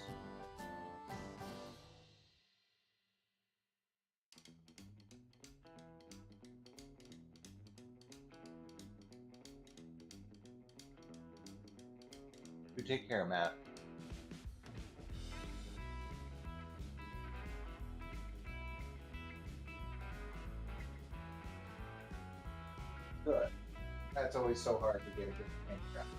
You take care, Matt. Good. That's always so hard to get a good handicraft.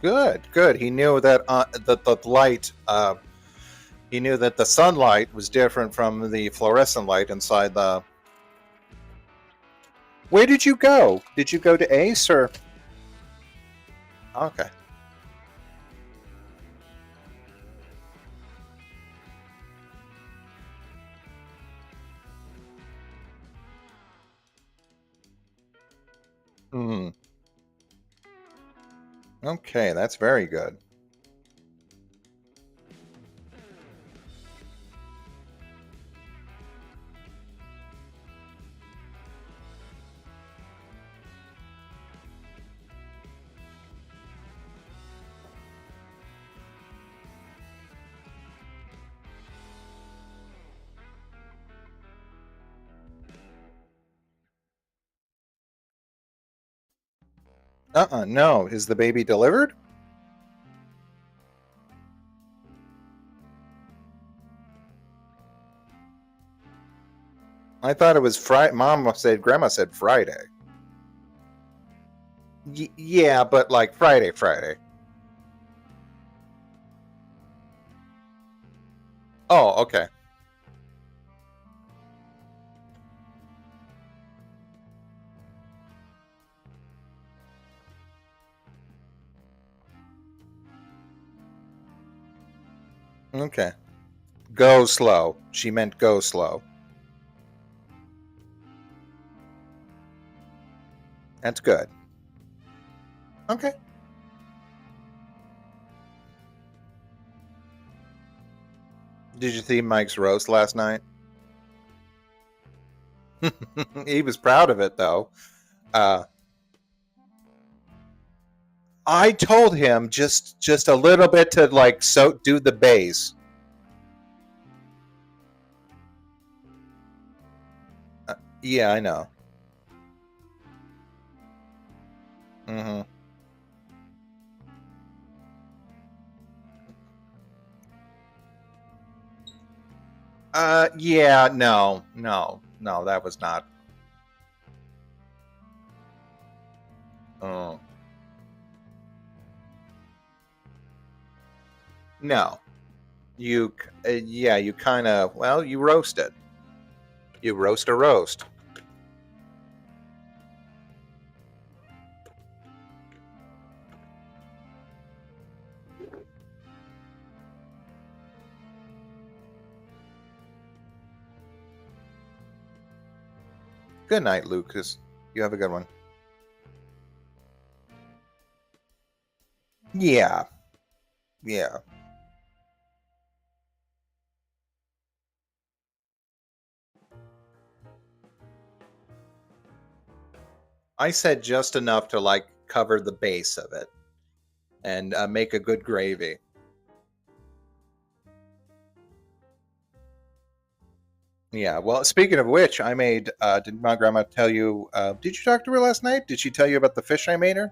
Good, good. He knew that the light. He knew that the sunlight was different from the fluorescent light inside the. Where did you go? Did you go to Ace or? Okay. Hmm. Okay, that's very good. No. Is the baby delivered? I thought it was Friday. Grandma said Friday. Yeah, but like Friday. Oh, okay. Okay. Go slow. She meant go slow. That's good. Okay. Did you see Mike's roast last night? He was proud of it, though. I told him just a little bit to like do the bass. Yeah, I know. Mm-hmm. Yeah, no, that was not. Oh, no. Yeah, you kind of, well, you roast it. You roast a roast. Good night, Lucas. You have a good one. Yeah, yeah. I said just enough to like cover the base of it and make a good gravy. Yeah. Well, speaking of which, I made. Did my grandma tell you? Did you talk to her last night? Did she tell you about the fish I made her?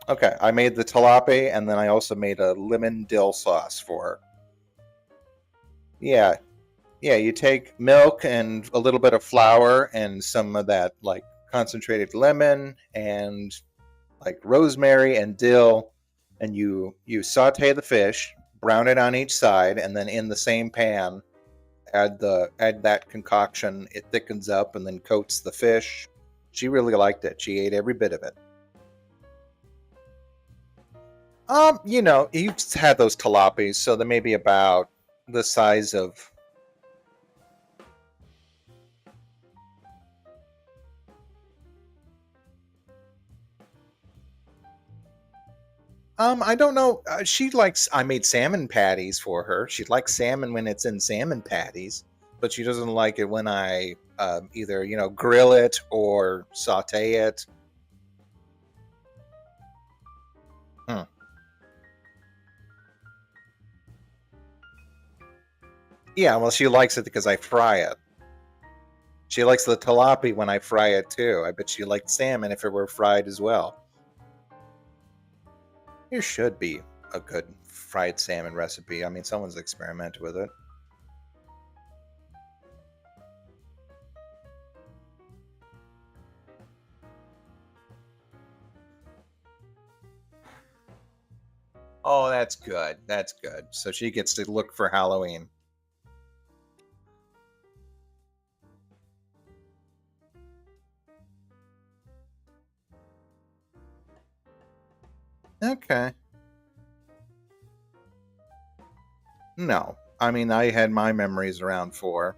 Okay, I made the tilapia, and then I also made a lemon dill sauce for her. Yeah, yeah. You take milk and a little bit of flour and some of that like concentrated lemon and like rosemary and dill, and you saute the fish, brown it on each side, and then in the same pan add that concoction. It thickens up and then coats the fish. She really liked it. She ate every bit of it. You had those tilapias, so they may be about the size of. I don't know. She likes. I made salmon patties for her. She likes salmon when it's in salmon patties, but she doesn't like it when I either grill it or saute it. Hmm. Yeah, well, she likes it because I fry it. She likes the tilapia when I fry it too. I bet she liked salmon if it were fried as well. There should be a good fried salmon recipe. I mean, someone's experimented with it. Oh, that's good. That's good. So she gets to look for Halloween. Okay. No. I mean, I had my memories around 4.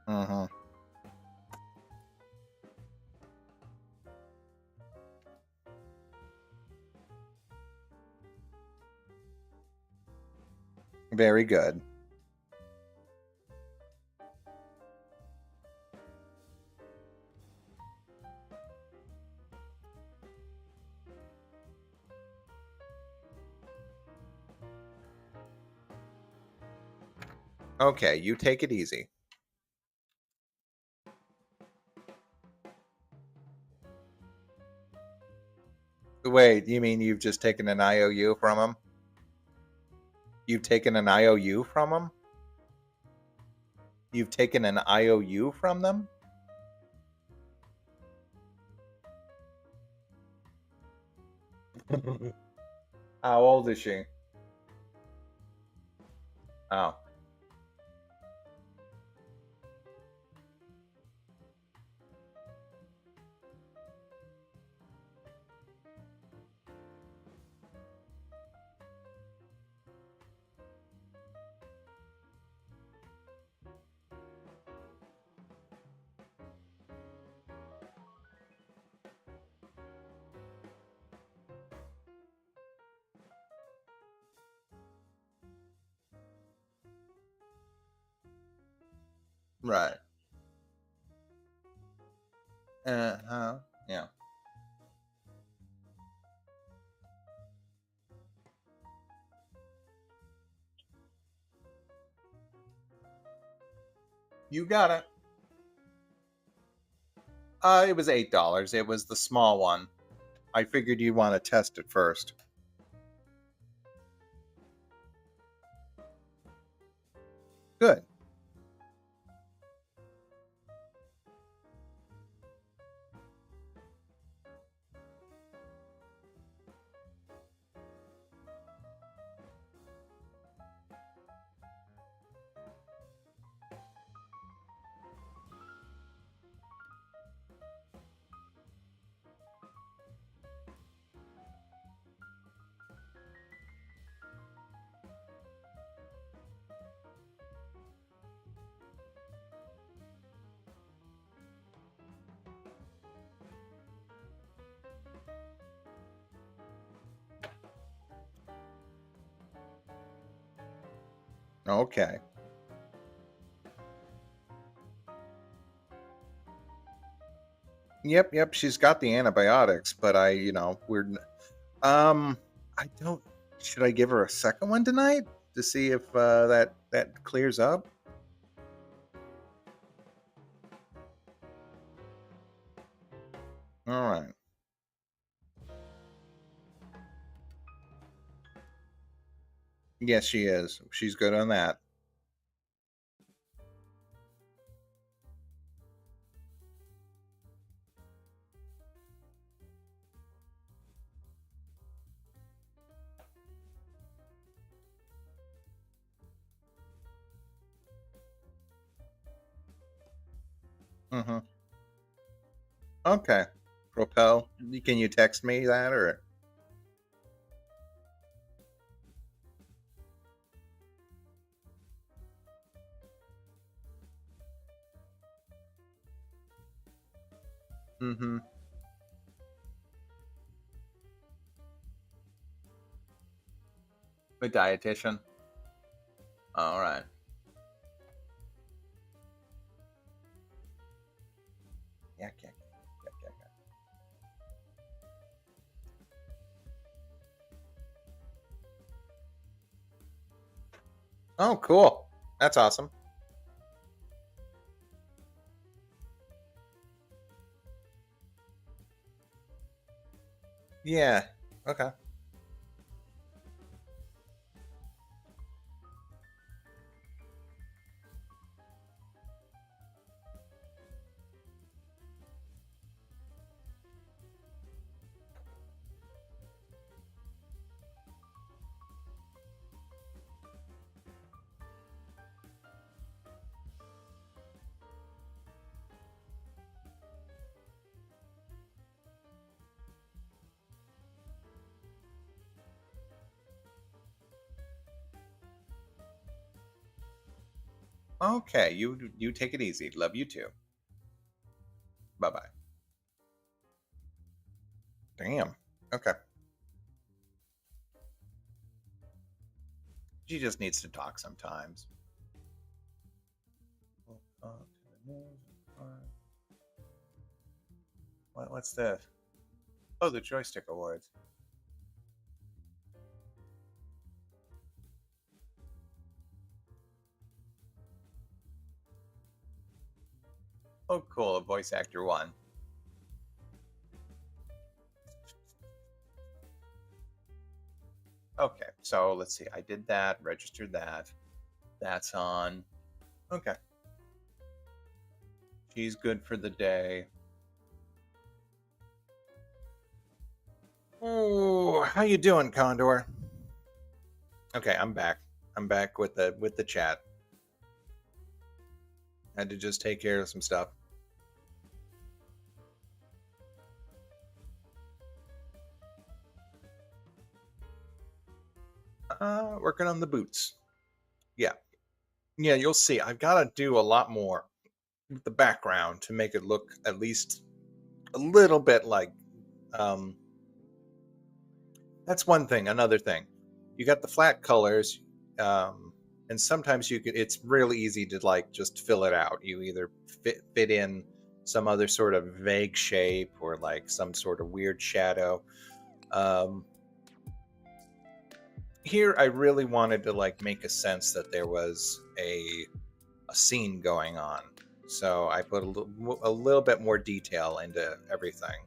Mm-hmm. Very good. Okay, you take it easy. Wait, you mean you've just taken an IOU from him? You've taken an IOU from him? You've taken an IOU from them? How old is she? Oh. Right. Uh-huh. Yeah. You got it. It was $8. It was the small one. I figured you'd want to test it first. Good. Okay. Yep. She's got the antibiotics, but um, I don't. Should I give her a second one tonight to see if that clears up? All right. Yes, she is. She's good on that. Mm-hmm. Okay. Propel. Can you text me that or? Mm-hmm. A dietitian. All right. Yeah. Oh, cool. That's awesome. Yeah. Okay. Okay. You take it easy. Love you too. Bye bye. Damn. Okay. She just needs to talk sometimes. What's this? Oh, the joystick awards. Oh, cool. A voice actor won. Okay, so let's see. I did that, registered that. That's on. Okay. She's good for the day. Oh, how you doing, Condor? Okay, I'm back. I'm back with the chat. Had to just take care of some stuff. Working on the boots. Yeah. Yeah, you'll see. I've got to do a lot more with the background to make it look at least a little bit like um that's one thing. Another thing, you got the flat colors, and sometimes you could. It's really easy to like just fill it out. You either fit in some other sort of vague shape or like some sort of weird shadow. Um, Here, I really wanted to like make a sense that there was a scene going on, so I put a little bit more detail into everything.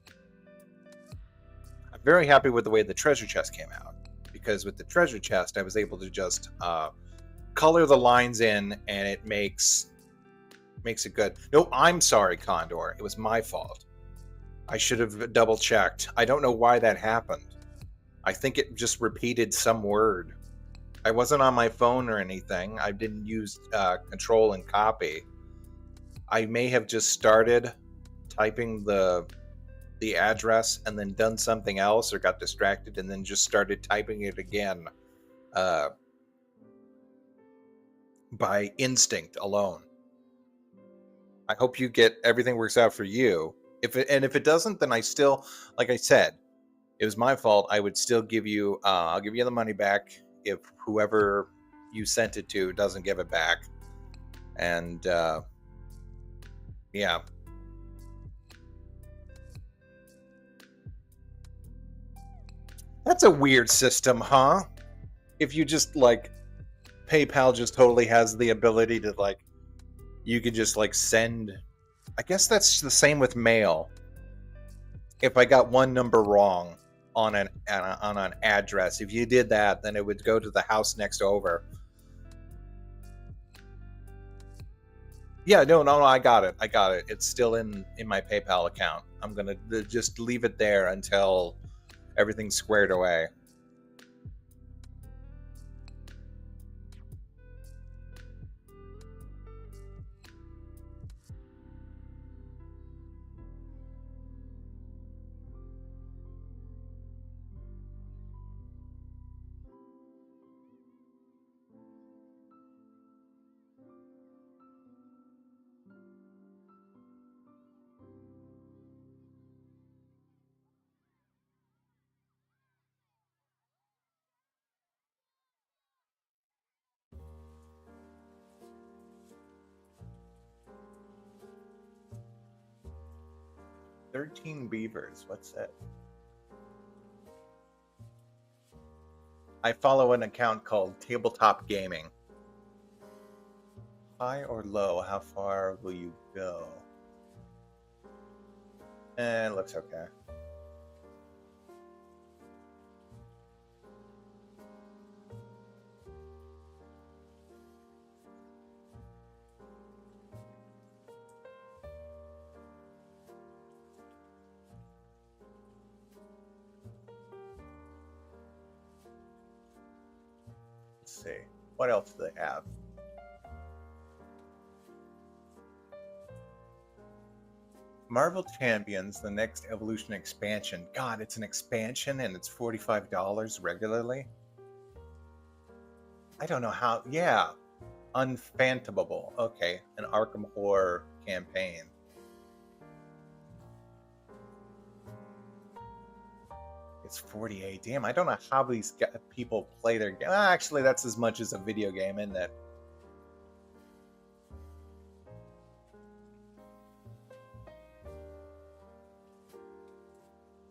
I'm very happy with the way the treasure chest came out because with the treasure chest, I was able to just color the lines in, and it makes it good. No, I'm sorry, Condor. It was my fault. I should have double checked. I don't know why that happened. I think it just repeated some word. I wasn't on my phone or anything. I didn't use control and copy. I may have just started typing the address and then done something else or got distracted and then just started typing it again uh, by instinct alone. I hope you get everything works out for you. If it doesn't, then I still, like I said, it was my fault. I would still give you. I'll give you the money back if whoever you sent it to doesn't give it back. And yeah. That's a weird system, huh? If you just like PayPal just totally has the ability to like you could just like send. I guess that's the same with mail. If I got one number wrong on an address, if you did that, then it would go to the house next over. Yeah, no, I got it. It's still in my PayPal account. I'm gonna just leave it there until everything's squared away. "13 Beavers." What's that? I follow an account called Tabletop Gaming. High or low? How far will you go? It looks okay. Let's see. What else do they have? Marvel Champions, the next Evolution expansion. God, it's an expansion and it's $45 regularly. I don't know how. Yeah, Unphantomable. Okay, an Arkham Horror campaign. It's 48. Damn, I don't know how these people play their game. Actually, that's as much as a video game, isn't it?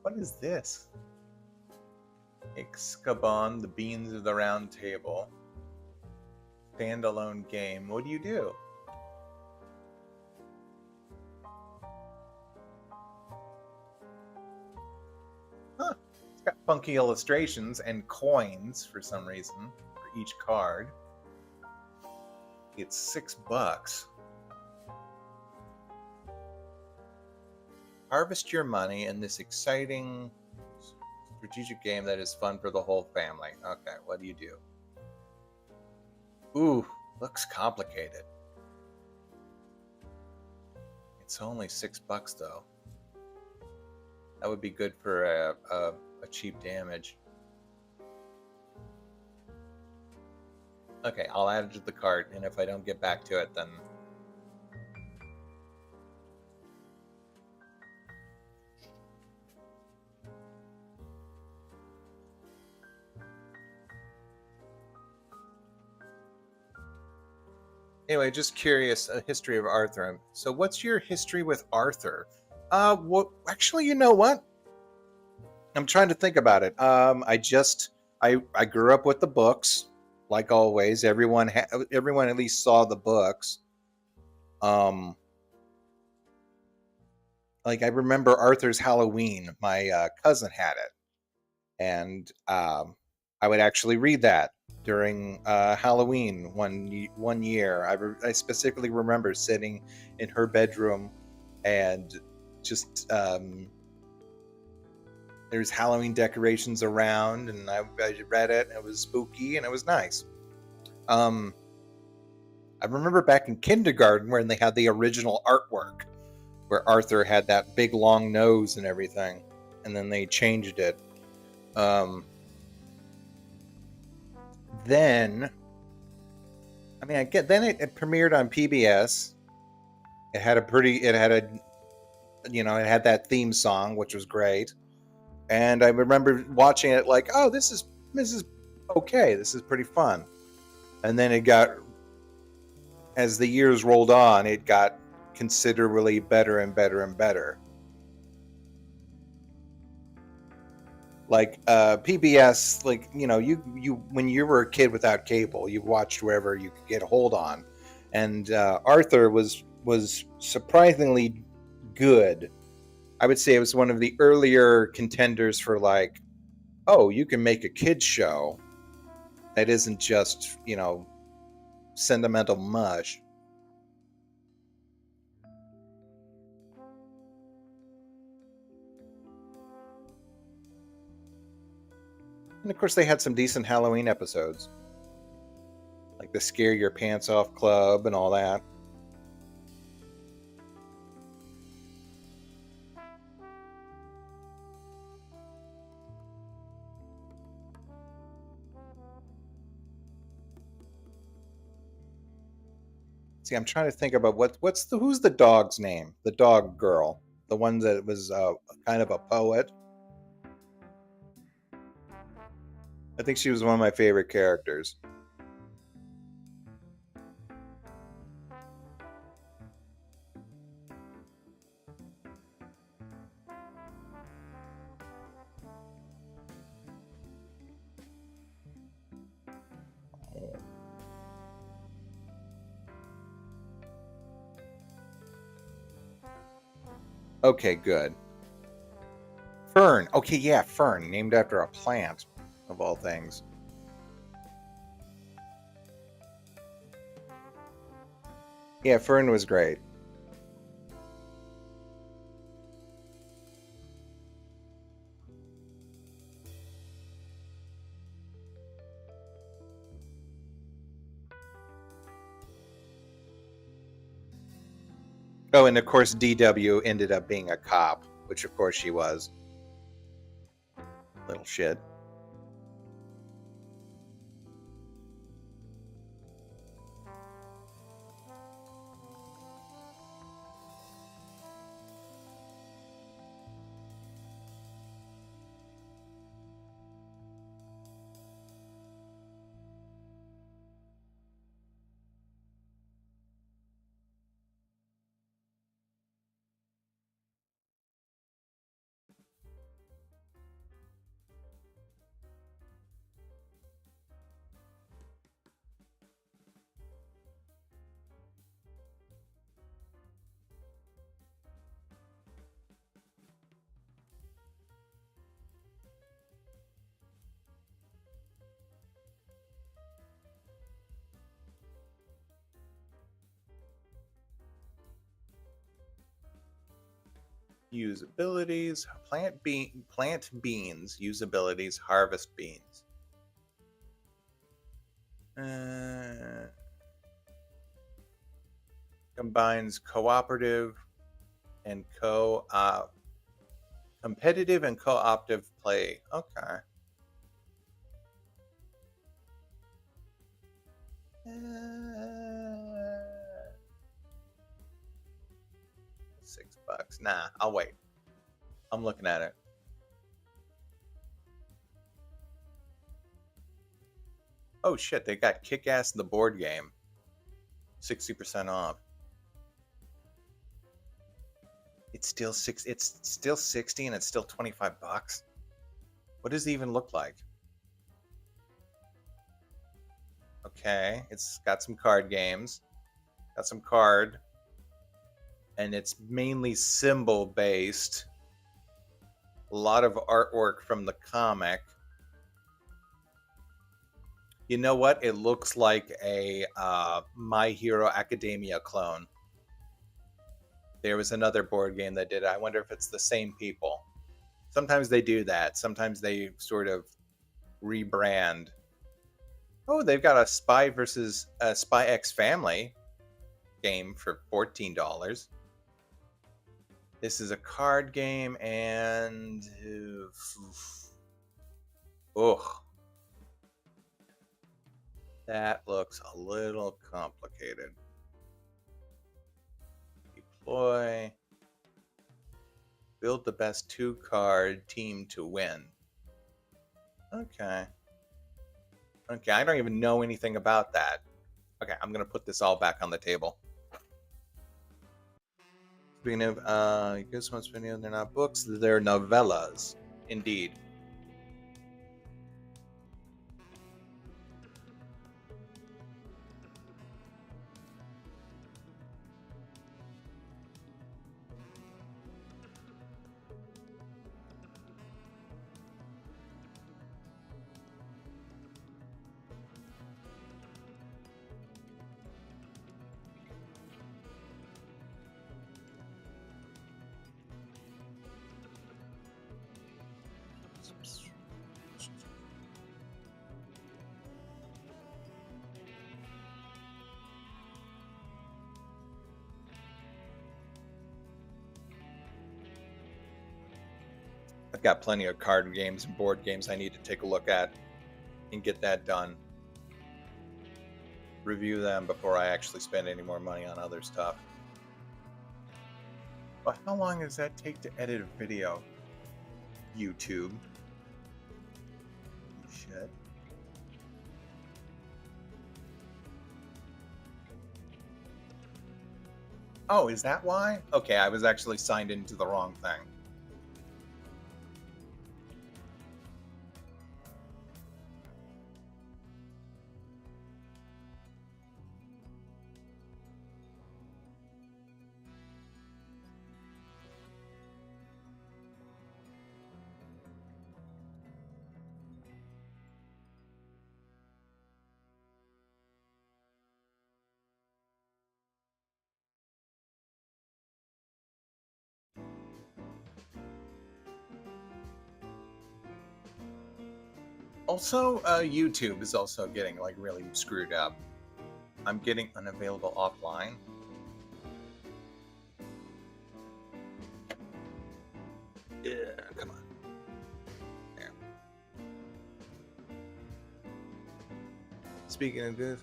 What is this? Ixkaban, the Beans of the Round Table. Standalone game. What do you do? Huh. It's got funky illustrations and coins for some reason for each card. It's $6. Harvest your money in this exciting strategic game that is fun for the whole family. Okay, what do you do? Ooh, looks complicated. It's only $6 though. That would be good for a cheap damage. Okay, I'll add it to the cart, and if I don't get back to it, then... Anyway, just curious, a history of Arthur. So what's your history with Arthur? Actually, you know what? I'm trying to think about it. I grew up with the books, like always. Everyone at least saw the books. Like I remember Arthur's Halloween. My cousin had it, and I would actually read that during Halloween one year. I specifically remember sitting in her bedroom and just there's Halloween decorations around, and I read it, and it was spooky, and it was nice. I remember back in kindergarten when they had the original artwork, where Arthur had that big long nose and everything, and then they changed it. Then, I mean, it premiered on PBS. It had it had that theme song, which was great. And I remember watching it like, oh, this is okay. This is pretty fun. And then it got, as the years rolled on, it got considerably better and better and better. Like PBS, like you when you were a kid without cable, you watched wherever you could get a hold on, and Arthur was surprisingly good. I would say it was one of the earlier contenders for like, oh, you can make a kids show that isn't just sentimental mush. And of course, they had some decent Halloween episodes, like the Scare Your Pants Off Club and all that. See, I'm trying to think about who's the dog's name? The dog girl, the one that was kind of a poet. I think she was one of my favorite characters. Okay, good. Fern. Okay, yeah, Fern, named after a plant, of all things. Yeah, Fern was great. Oh, and of course, DW ended up being a cop, which of course she was. Little shit. Usabilities, plant beans, usabilities, harvest beans. Combines cooperative and competitive and co-optive play. Okay. $6. Nah, I'll wait. I'm looking at it. Oh shit, they got Kick-Ass in the board game. 60% off. It's still 60 and it's still $25. What does it even look like? Okay, it's got some card games. Got some card. And it's mainly symbol based. A lot of artwork from the comic. You know what? It looks like a My Hero Academia clone. There was another board game that did it. I wonder if it's the same people. Sometimes they do that. Sometimes they sort of rebrand. Oh, they've got a Spy X Family game for $14. This is a card game and ugh. That looks a little complicated. Deploy. Build the best 2-card team to win. Okay. Okay, I don't even know anything about that. Okay, I'm gonna put this all back on the table. Speaking of Goosebumps video, they're not books, they're novellas. Indeed. I've got plenty of card games and board games I need to take a look at and get that done. Review them before I actually spend any more money on other stuff. But how long does that take to edit a video? YouTube. Shit. Oh, is that why? Okay, I was actually signed into the wrong thing. Also, YouTube is also getting like really screwed up. I'm getting unavailable offline. Yeah, come on. There. Speaking of this,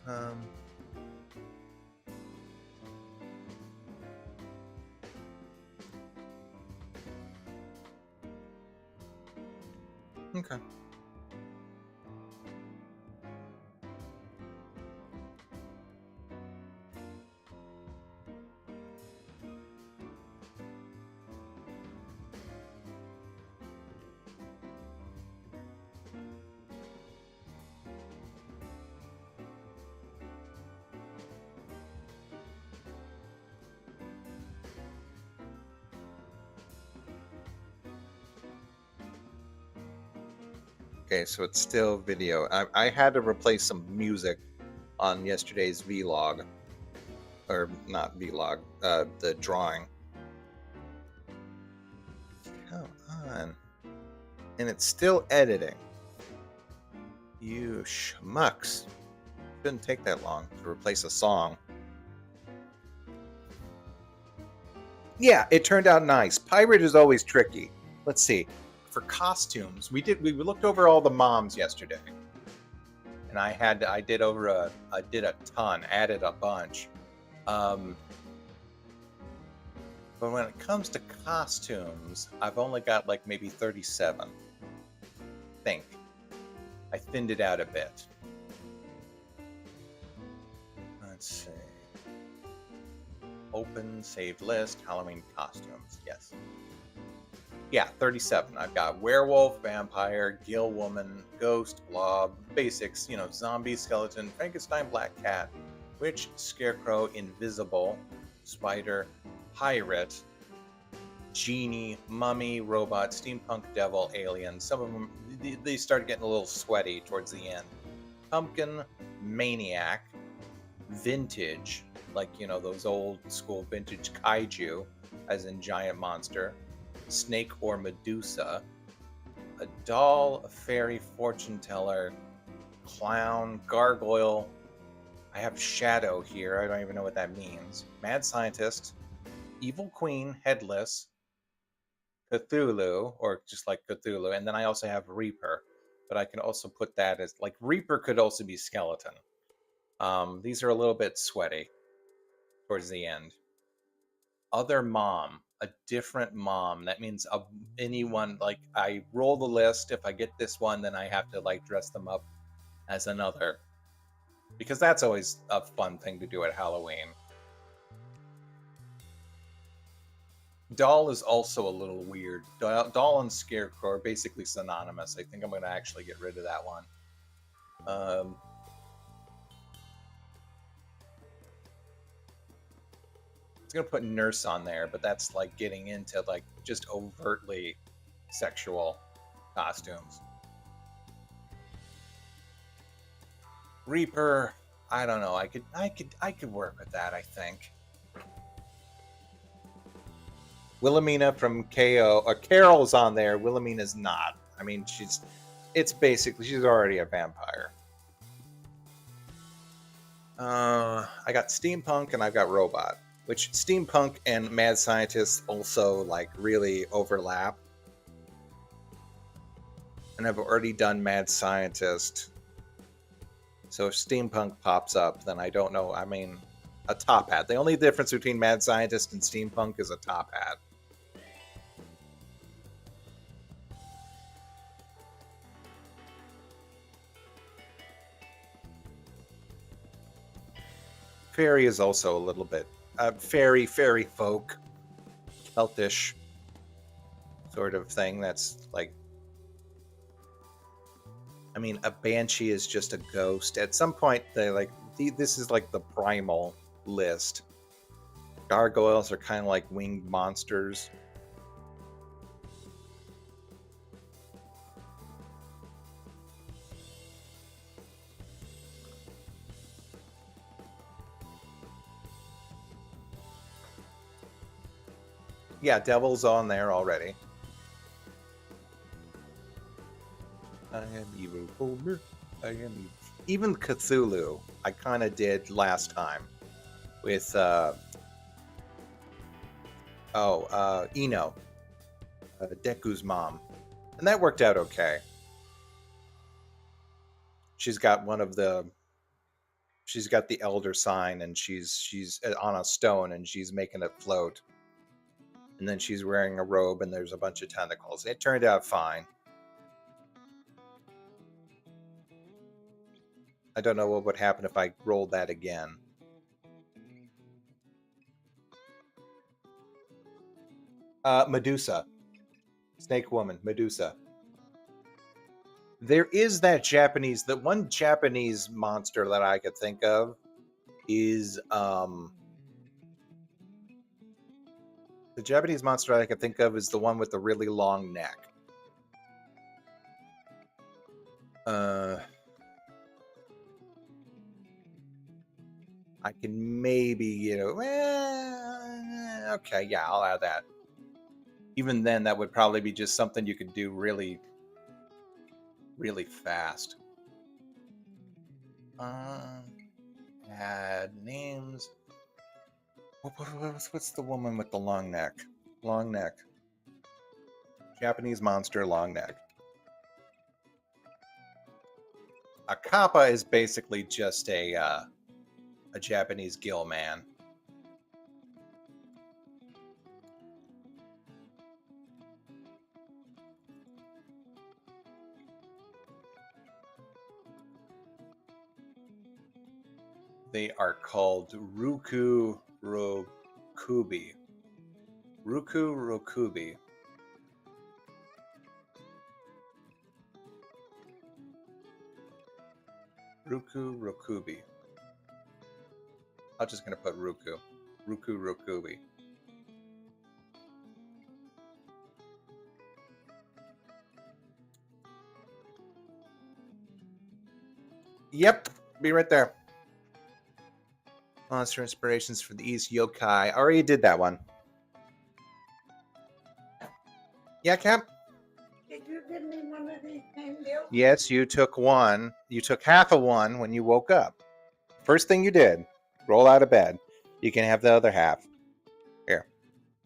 okay. Okay, so it's still video. I had to replace some music on yesterday's vlog. Or not vlog, the drawing. Come on. And it's still editing. You schmucks. Shouldn't take that long to replace a song. Yeah, it turned out nice. Pirate is always tricky. Let's see. For costumes, we looked over all the moms yesterday. And I did a ton, added a bunch. But when it comes to costumes, I've only got like maybe 37. I think. I thinned it out a bit. Let's see. Open, saved list, Halloween costumes. Yes. Yeah, 37. I've got werewolf, vampire, gill woman, ghost, blob, basics, zombie, skeleton, Frankenstein, black cat, witch, scarecrow, invisible, spider, pirate, genie, mummy, robot, steampunk, devil, alien. Some of them, they started getting a little sweaty towards the end. Pumpkin, maniac, vintage, like, those old school vintage kaiju, as in giant monster, snake or Medusa, a doll, a fairy, fortune teller, clown, gargoyle. I have shadow here. I don't even know what that means. Mad scientist, evil queen, headless, Cthulhu, or just like Cthulhu, and then I also have Reaper, but I can also put that as like Reaper could also be skeleton. These are a little bit sweaty towards the end. Other mom, a different mom. That means anyone, like I roll the list. If I get this one, then I have to like dress them up as another, because that's always a fun thing to do at Halloween. Doll is also a little weird. Doll and Scarecrow are basically synonymous. I think I'm going to actually get rid of that one. It's going to put Nurse on there, but that's like getting into like just overtly sexual costumes. Reaper, I don't know. I could work with that, I think. Wilhelmina from KO, or Carol's on there. Wilhelmina's not. I mean, she's already a vampire. I got steampunk and I've got robot, which steampunk and mad scientist also like really overlap. And I've already done mad scientist. So if steampunk pops up, then I don't know. I mean, a top hat. The only difference between mad scientist and steampunk is a top hat. Fairy is also a little bit fairy folk, Celtish sort of thing. That's like, I mean, a banshee is just a ghost. At some point, they like this is like the primal list. Gargoyles are kind of like winged monsters. Yeah, Devil's on there already. I am evil, Homer. I am evil. Even Cthulhu, I kind of did last time with Eno, Deku's mom, and that worked out okay. She's got the elder sign, and she's on a stone, and she's making it float. And then she's wearing a robe, and there's a bunch of tentacles. It turned out fine. I don't know what would happen if I rolled that again. Medusa. Snake woman, Medusa. There is that one Japanese monster that I could think of is the Japanese monster I can think of is the one with the really long neck. I can maybe, okay, yeah, I'll add that. Even then, that would probably be just something you could do really, really fast. Add names. What's the woman with the long neck? Long neck. Japanese monster, long neck. A kappa is basically just a Japanese gill man. They are called Ruku Rokubi. Ruku Rokubi. Ruku Rokubi. I'm just going to put Ruku. Ruku Rokubi. Yep, be right there. Monster inspirations for the East Yokai. I already did that one. Yeah, Cap? Did you give me one of these name deals? Yes, you took one. You took half of one when you woke up. First thing you did, roll out of bed. You can have the other half. Here.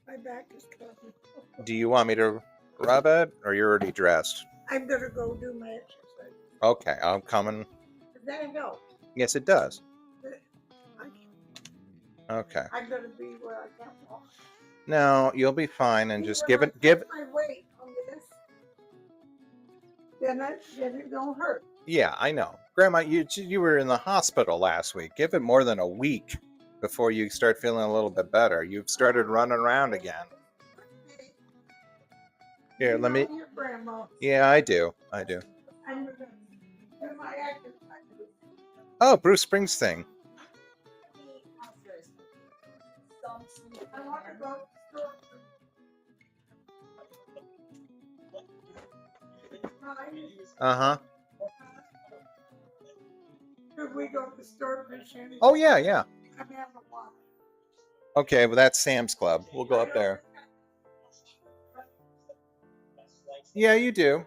My back is killing. Do you want me to rub it, or you're already dressed? I'm gonna go do my exercise. Okay, I'm coming. Does that help? Yes, it does. I, Okay. I'm gonna be where I can't walk. No, you'll be fine, and See, just when give I it. put my weight on this, then it don't hurt. Yeah, I know. Grandma, you were in the hospital last week. Give it more than a week before you start feeling a little bit better. You've started running around again. Here, let me. Your grandma. Yeah, I do. I do. I'm gonna do my exercise. Oh, Bruce Springsteen. I want to go to the store. Uh huh. Could we go to the store for Shannon? Oh yeah, yeah. I'm having one. Okay, well that's Sam's Club. We'll go up there. Yeah, you do.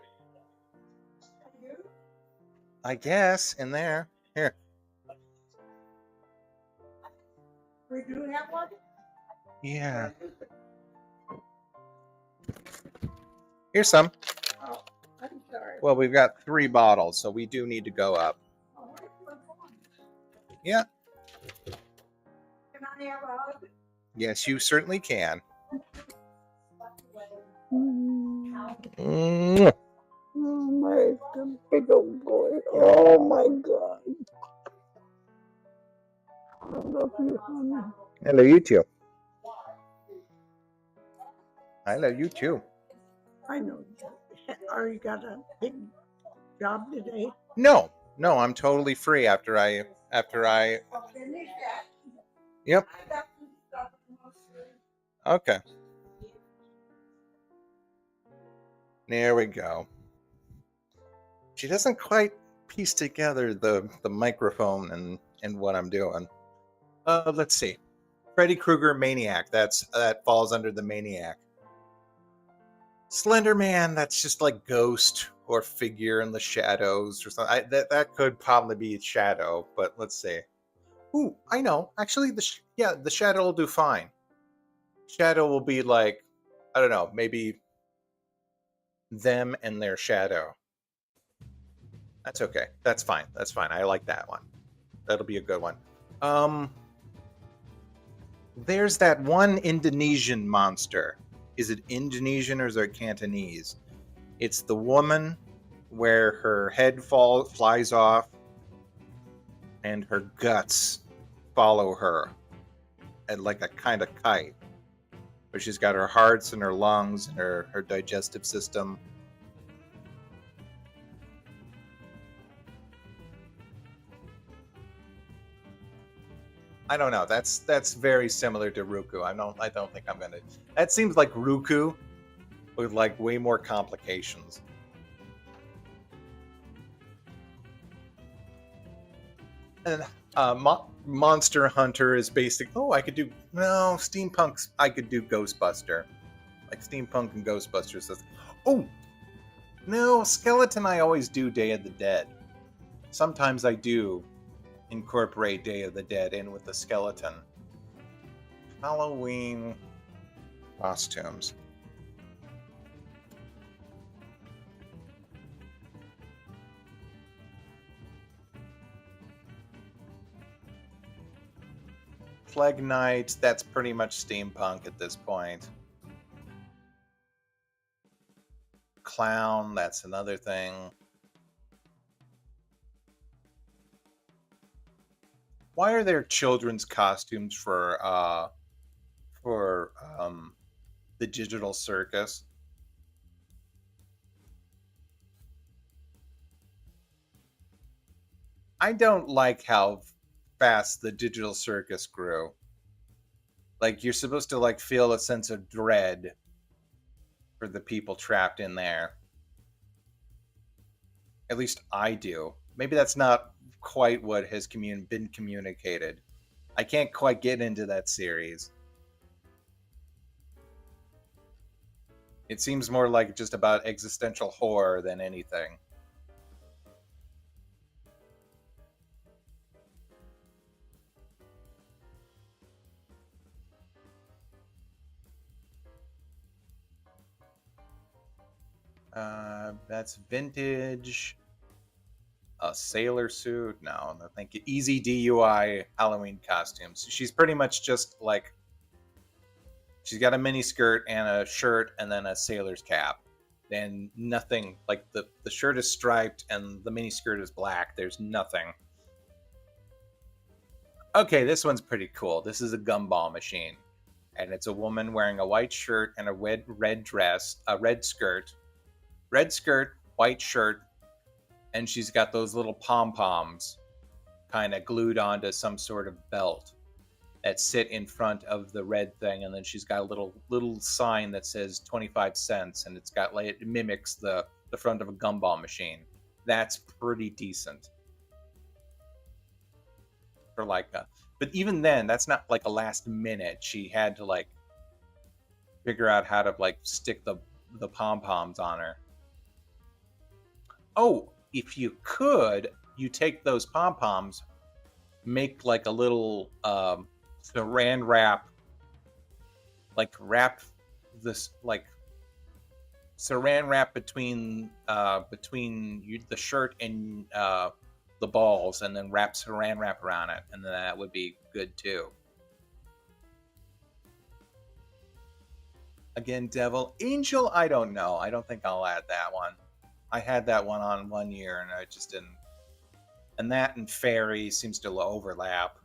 I guess in there. Here. We do have one? Yeah. Here's some. Oh, I'm sorry. Well, we've got 3 bottles, so we do need to go up. Oh, where's my phone? Yeah. Can I have a hug? Yes, you certainly can. Oh my big old boy. Oh my God. I love you, honey. Hello, you too. I love you too. I know. Are you got a big job today? No, I'm totally free after I. I'll finish that. Yep. I got some stuff in Momsters. Okay. There we go. She doesn't quite piece together the microphone and what I'm doing. Let's see. Freddy Krueger Maniac. That falls under the Maniac. Slender Man. That's just like ghost or figure in the shadows or something. That could probably be shadow, but let's see. Ooh, I know. Actually, the shadow will do fine. Shadow will be like, I don't know, maybe them and their shadow. That's okay. That's fine. That's fine. I like that one. That'll be a good one. There's that one Indonesian monster. Is it Indonesian or is it Cantonese? It's the woman where her head flies off and her guts follow her at like a kind of kite. Where she's got her hearts and her lungs and her digestive system. I don't know. That's very similar to Ruku. I don't think I'm gonna. That seems like Ruku with like way more complications. And Monster Hunter is basic. Oh, I could do steampunks. I could do Ghostbuster, like steampunk and Ghostbusters. Oh no, skeleton. I always do Day of the Dead. Sometimes I do incorporate Day of the Dead in with the skeleton. Halloween costumes. Plague Knight, that's pretty much steampunk at this point. Clown, that's another thing. Why are there children's costumes for the digital circus? I don't like how fast the digital circus grew. Like you're supposed to like feel a sense of dread for the people trapped in there. At least I do. Maybe that's not quite what has been communicated. I can't quite get into that series. It seems more like just about existential horror than anything. That's vintage. A sailor suit? No, thank you. Easy DUI Halloween costumes. She's pretty much just like she's got a mini skirt and a shirt and then a sailor's cap. and nothing, like the shirt is striped and the mini skirt is black. There's nothing. Okay, this one's pretty cool. This is a gumball machine, and it's a woman wearing a white shirt and a red dress, a red skirt, white shirt, and she's got those little pom poms kind of glued onto some sort of belt that sit in front of the red thing, and then she's got a little sign that says 25 cents, and it's got like, it mimics the front of a gumball machine. That's pretty decent for like a, but even then, that's not like a last minute. She had to like figure out how to like stick the pom poms on her. Oh, if you could, you take those pom poms, make like a little saran wrap, like wrap this like saran wrap between the shirt and the balls, and then wrap saran wrap around it, and then that would be good too. Again, Devil Angel, I don't know. I don't think I'll add that one. I had that one on one year and I just didn't. And that and Fairy seems to overlap.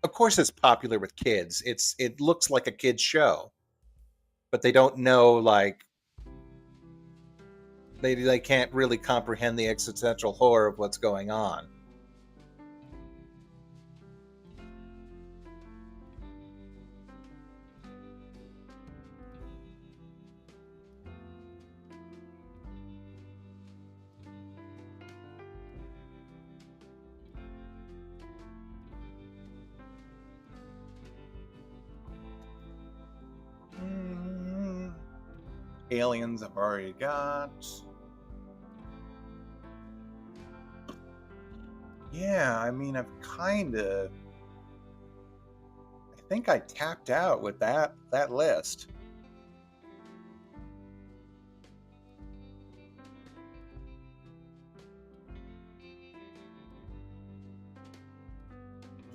Of course it's popular with kids. It looks like a kid's show. But they don't know, like, they can't really comprehend the existential horror of what's going on. Aliens I've already got. Yeah, I mean, I've kind of... I think I tapped out with that list.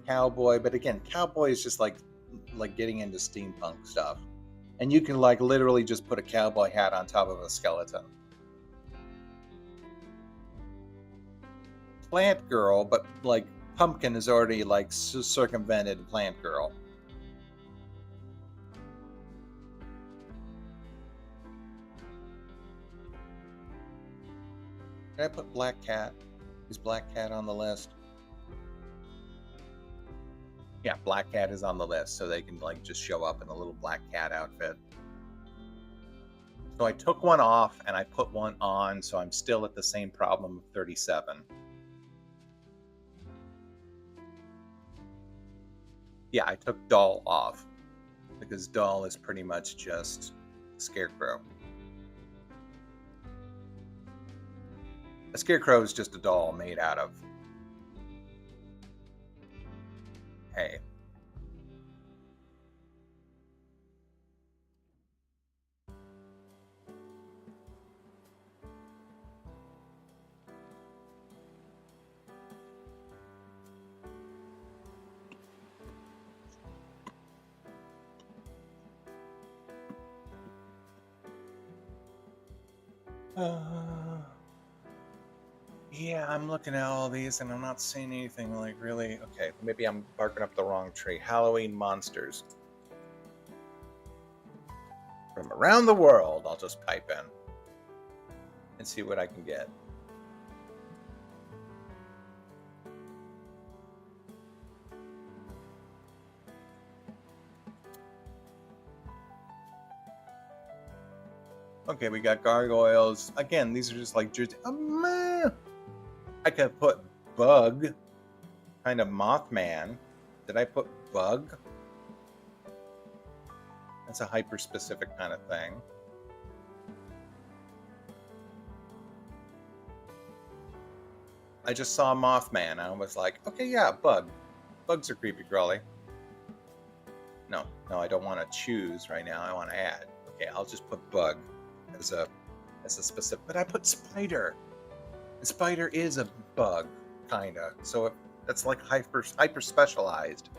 Cowboy, but again, Cowboy is just like getting into steampunk stuff. And you can like literally just put a cowboy hat on top of a skeleton. Plant Girl, but like Pumpkin is already like circumvented Plant Girl. Did I put Black Cat? Is Black Cat on the list? Yeah, Black Cat is on the list, so they can like just show up in a little Black Cat outfit. So I took one off and I put one on, so I'm still at the same problem of 37. Yeah, I took Doll off because Doll is pretty much just Scarecrow. A Scarecrow is just a doll made out of hay. Yeah, I'm looking at all these and I'm not seeing anything like really. Okay, maybe I'm barking up the wrong tree. Halloween monsters from around the world. I'll just pipe in and see what I can get. Okay, we got gargoyles. Again, these are just like I could put Bug, kind of Mothman. Did I put Bug? That's a hyper-specific kind of thing. I just saw Mothman. I was like, okay, yeah, Bug. Bugs are creepy crawly. No, I don't want to choose right now. I want to add. Okay, I'll just put Bug as a specific. But I put Spider. And Spider is a bug, kinda. So That's like hyper specialized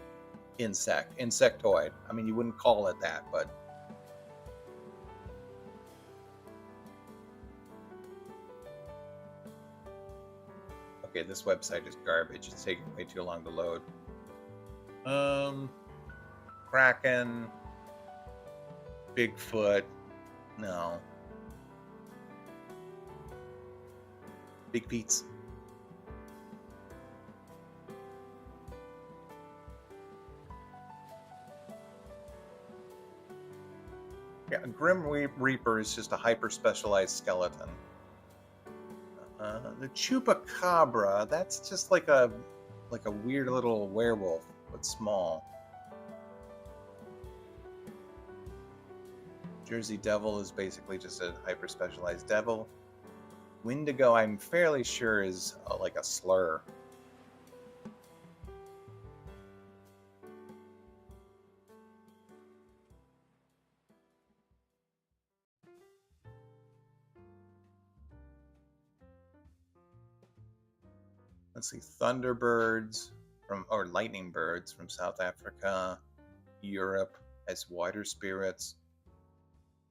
insectoid. I mean, you wouldn't call it that, but okay, this website is garbage. It's taking way too long to load. Kraken, Bigfoot, no. Big Pete's. Yeah, a Grim Reaper is just a hyper-specialized skeleton. The Chupacabra, that's just like a weird little werewolf, but small. Jersey Devil is basically just a hyper-specialized devil. Wendigo, I'm fairly sure, is like a slur. Let's see, Thunderbirds or Lightning Birds from South Africa, Europe, as water spirits,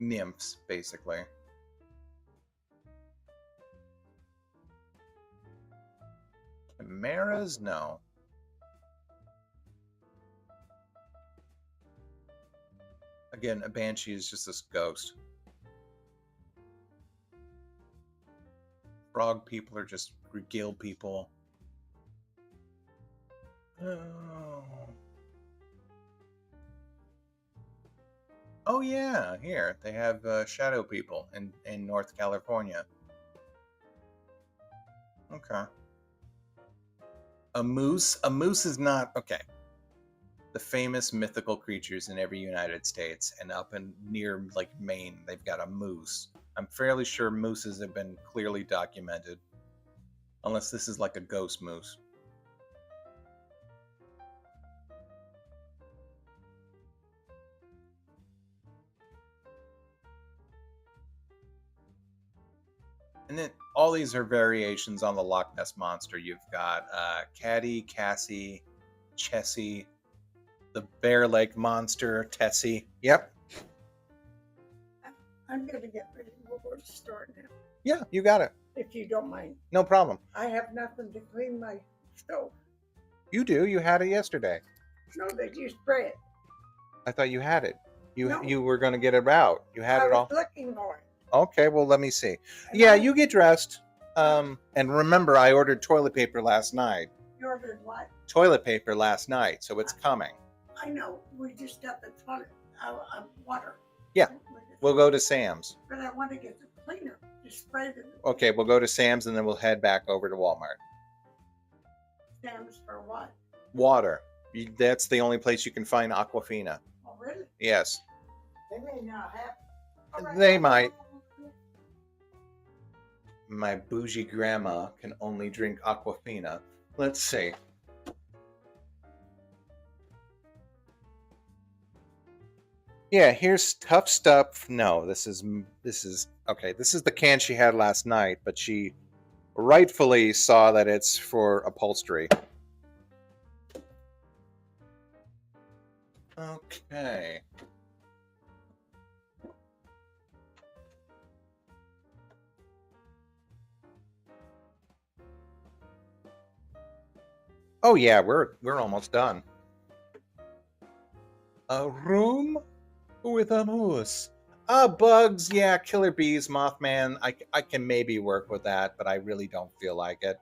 nymphs, basically. Chimeras? No. Again, a banshee is just this ghost. Frog people are just gill people. Oh yeah, here they have shadow people in North California. Okay. A moose is not okay. The famous mythical creatures in every United States, and up in near like Maine, they've got a moose. I'm fairly sure mooses have been clearly documented, unless this is like a ghost moose. And then all these are variations on the Loch Ness Monster. You've got Caddy, Cassie, Chessie, the Bear Lake Monster, Tessie. Yep. I'm going to get ready. We'll go to the store now, Yeah, you got it. if you don't mind. No problem. I have nothing to clean my stove. You do. You had it yesterday. No, that you spray it. I thought you had it. No. You were going to get it out. You had I it was all. looking for it. Okay, well, let me see. And Yeah, I- you get dressed. And remember, I ordered toilet paper last night. You ordered what? Toilet paper last night, so it's coming. I know. We just got the toilet water. Yeah. We'll go to Sam's. But I want to get the cleaner. Just spray the Okay, we'll go to Sam's and then we'll head back over to Walmart. Sam's for what? Water. That's the only place you can find Aquafina. Oh, really? Yes. They may not have. All right. They might. My bougie grandma can only drink Aquafina. Let's see. Yeah, here's Tough Stuff. No, this is okay. This is the can she had last night, but she rightfully saw that it's for upholstery. Okay. Oh yeah, we're almost done. A room with a moose. Bugs, yeah, killer bees, Mothman. I can maybe work with that, but I really don't feel like it.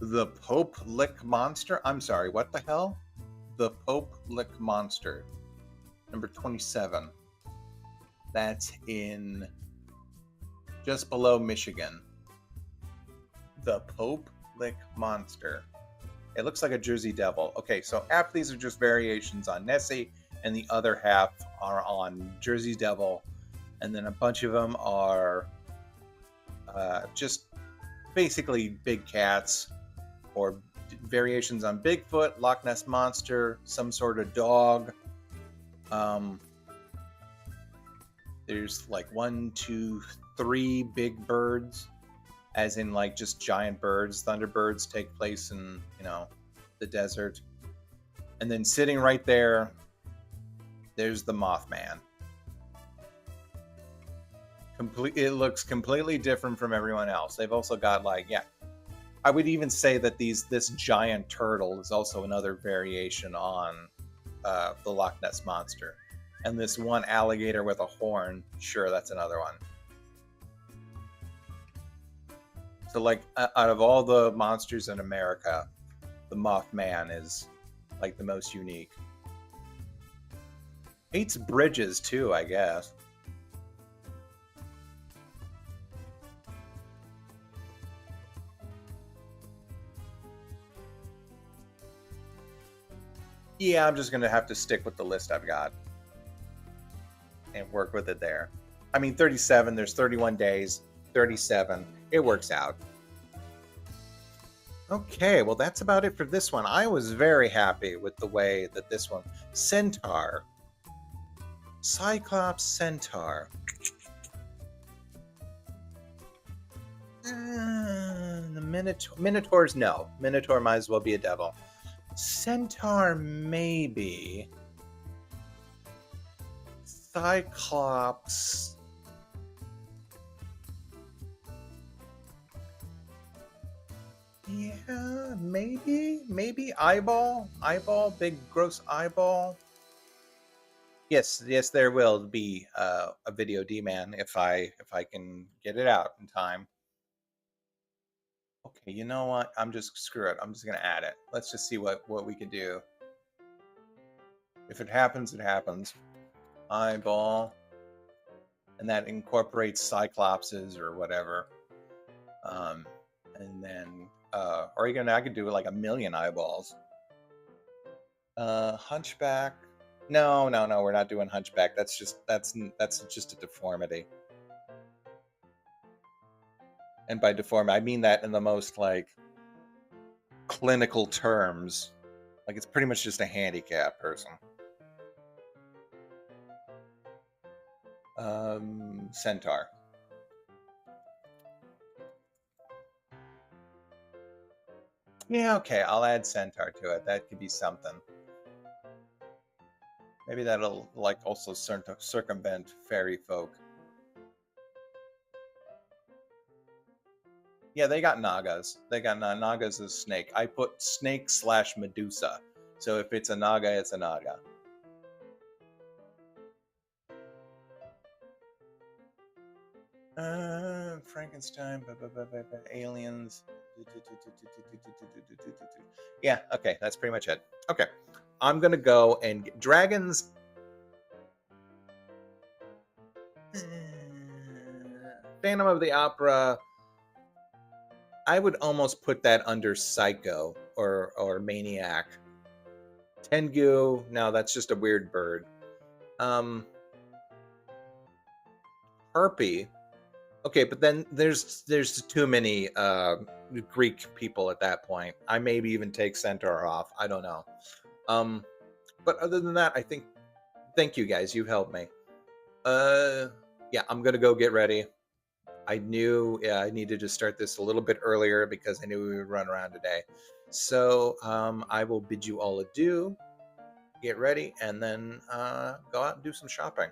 The Pope Lick Monster? I'm sorry, what the hell? The Pope Lick Monster. Number 27. That's in just below Michigan. The Pope Lick Monster. It looks like a Jersey Devil. Okay, so half of these are just variations on Nessie, and the other half are on Jersey Devil and then a bunch of them are just basically big cats or variations on Bigfoot, Loch Ness Monster, some sort of dog. There's like 1, 2, 3 big birds, as in like just giant birds. Thunderbirds take place in, the desert. And then sitting right there, there's the Mothman. It looks completely different from everyone else. They've also got I would even say that this giant turtle is also another variation on the Loch Ness Monster. And this one alligator with a horn, sure, that's another one. So like out of all the monsters in America, the Mothman is like the most unique. Hates bridges too, I guess. Yeah, I'm just gonna have to stick with the list I've got and work with it there. I mean, 37, there's 31 days, 37, it works out. Okay, well, that's about it for this one. I was very happy with the way that this one, Centaur, Cyclops Centaur. The Minotaurs, no. Minotaur might as well be a devil. Centaur, maybe. Cyclops. Yeah, maybe eyeball, big gross eyeball. Yes, there will be a video D-man if I can get it out in time. Okay, you know what? Screw it. I'm just gonna add it. Let's just see what we can do. If it happens, it happens. Eyeball, and that incorporates cyclopses or whatever. And then, or even I could do like 1,000,000 eyeballs. Hunchback. No, we're not doing hunchback. That's just a deformity. And by deformity, I mean that in the most like clinical terms. Like it's pretty much just a handicapped person. Centaur. Yeah, okay, I'll add Centaur to it. That could be something. Maybe that'll like also circumvent fairy folk. Yeah, they got Nagas. They got Nagas as snake. I put snake / Medusa. So if it's a Naga, it's a Naga. Frankenstein, aliens. Yeah, okay, that's pretty much it. Okay, I'm gonna go and get dragons. Phantom of the Opera. I would almost put that under Psycho or Maniac. Tengu, no, that's just a weird bird. Harpy. Okay, but then there's too many Greek people at that point. I maybe even take Centaur off. I don't know. But other than that, I think, thank you guys. You've helped me. Yeah, I'm gonna go get ready. I knew I needed to start this a little bit earlier because I knew we would run around today. So I will bid you all adieu. Get ready, and then go out and do some shopping.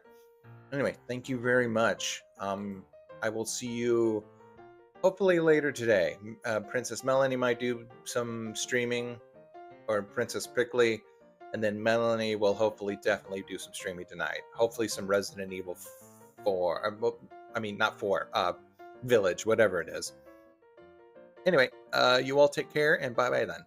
Anyway, thank you very much. I will see you hopefully later today. Princess Melanie might do some streaming, or Princess Prickly, and then Melanie will definitely do some streaming tonight. Hopefully some Resident Evil 4. Not 4. Village, whatever it is. Anyway, you all take care, and bye-bye then.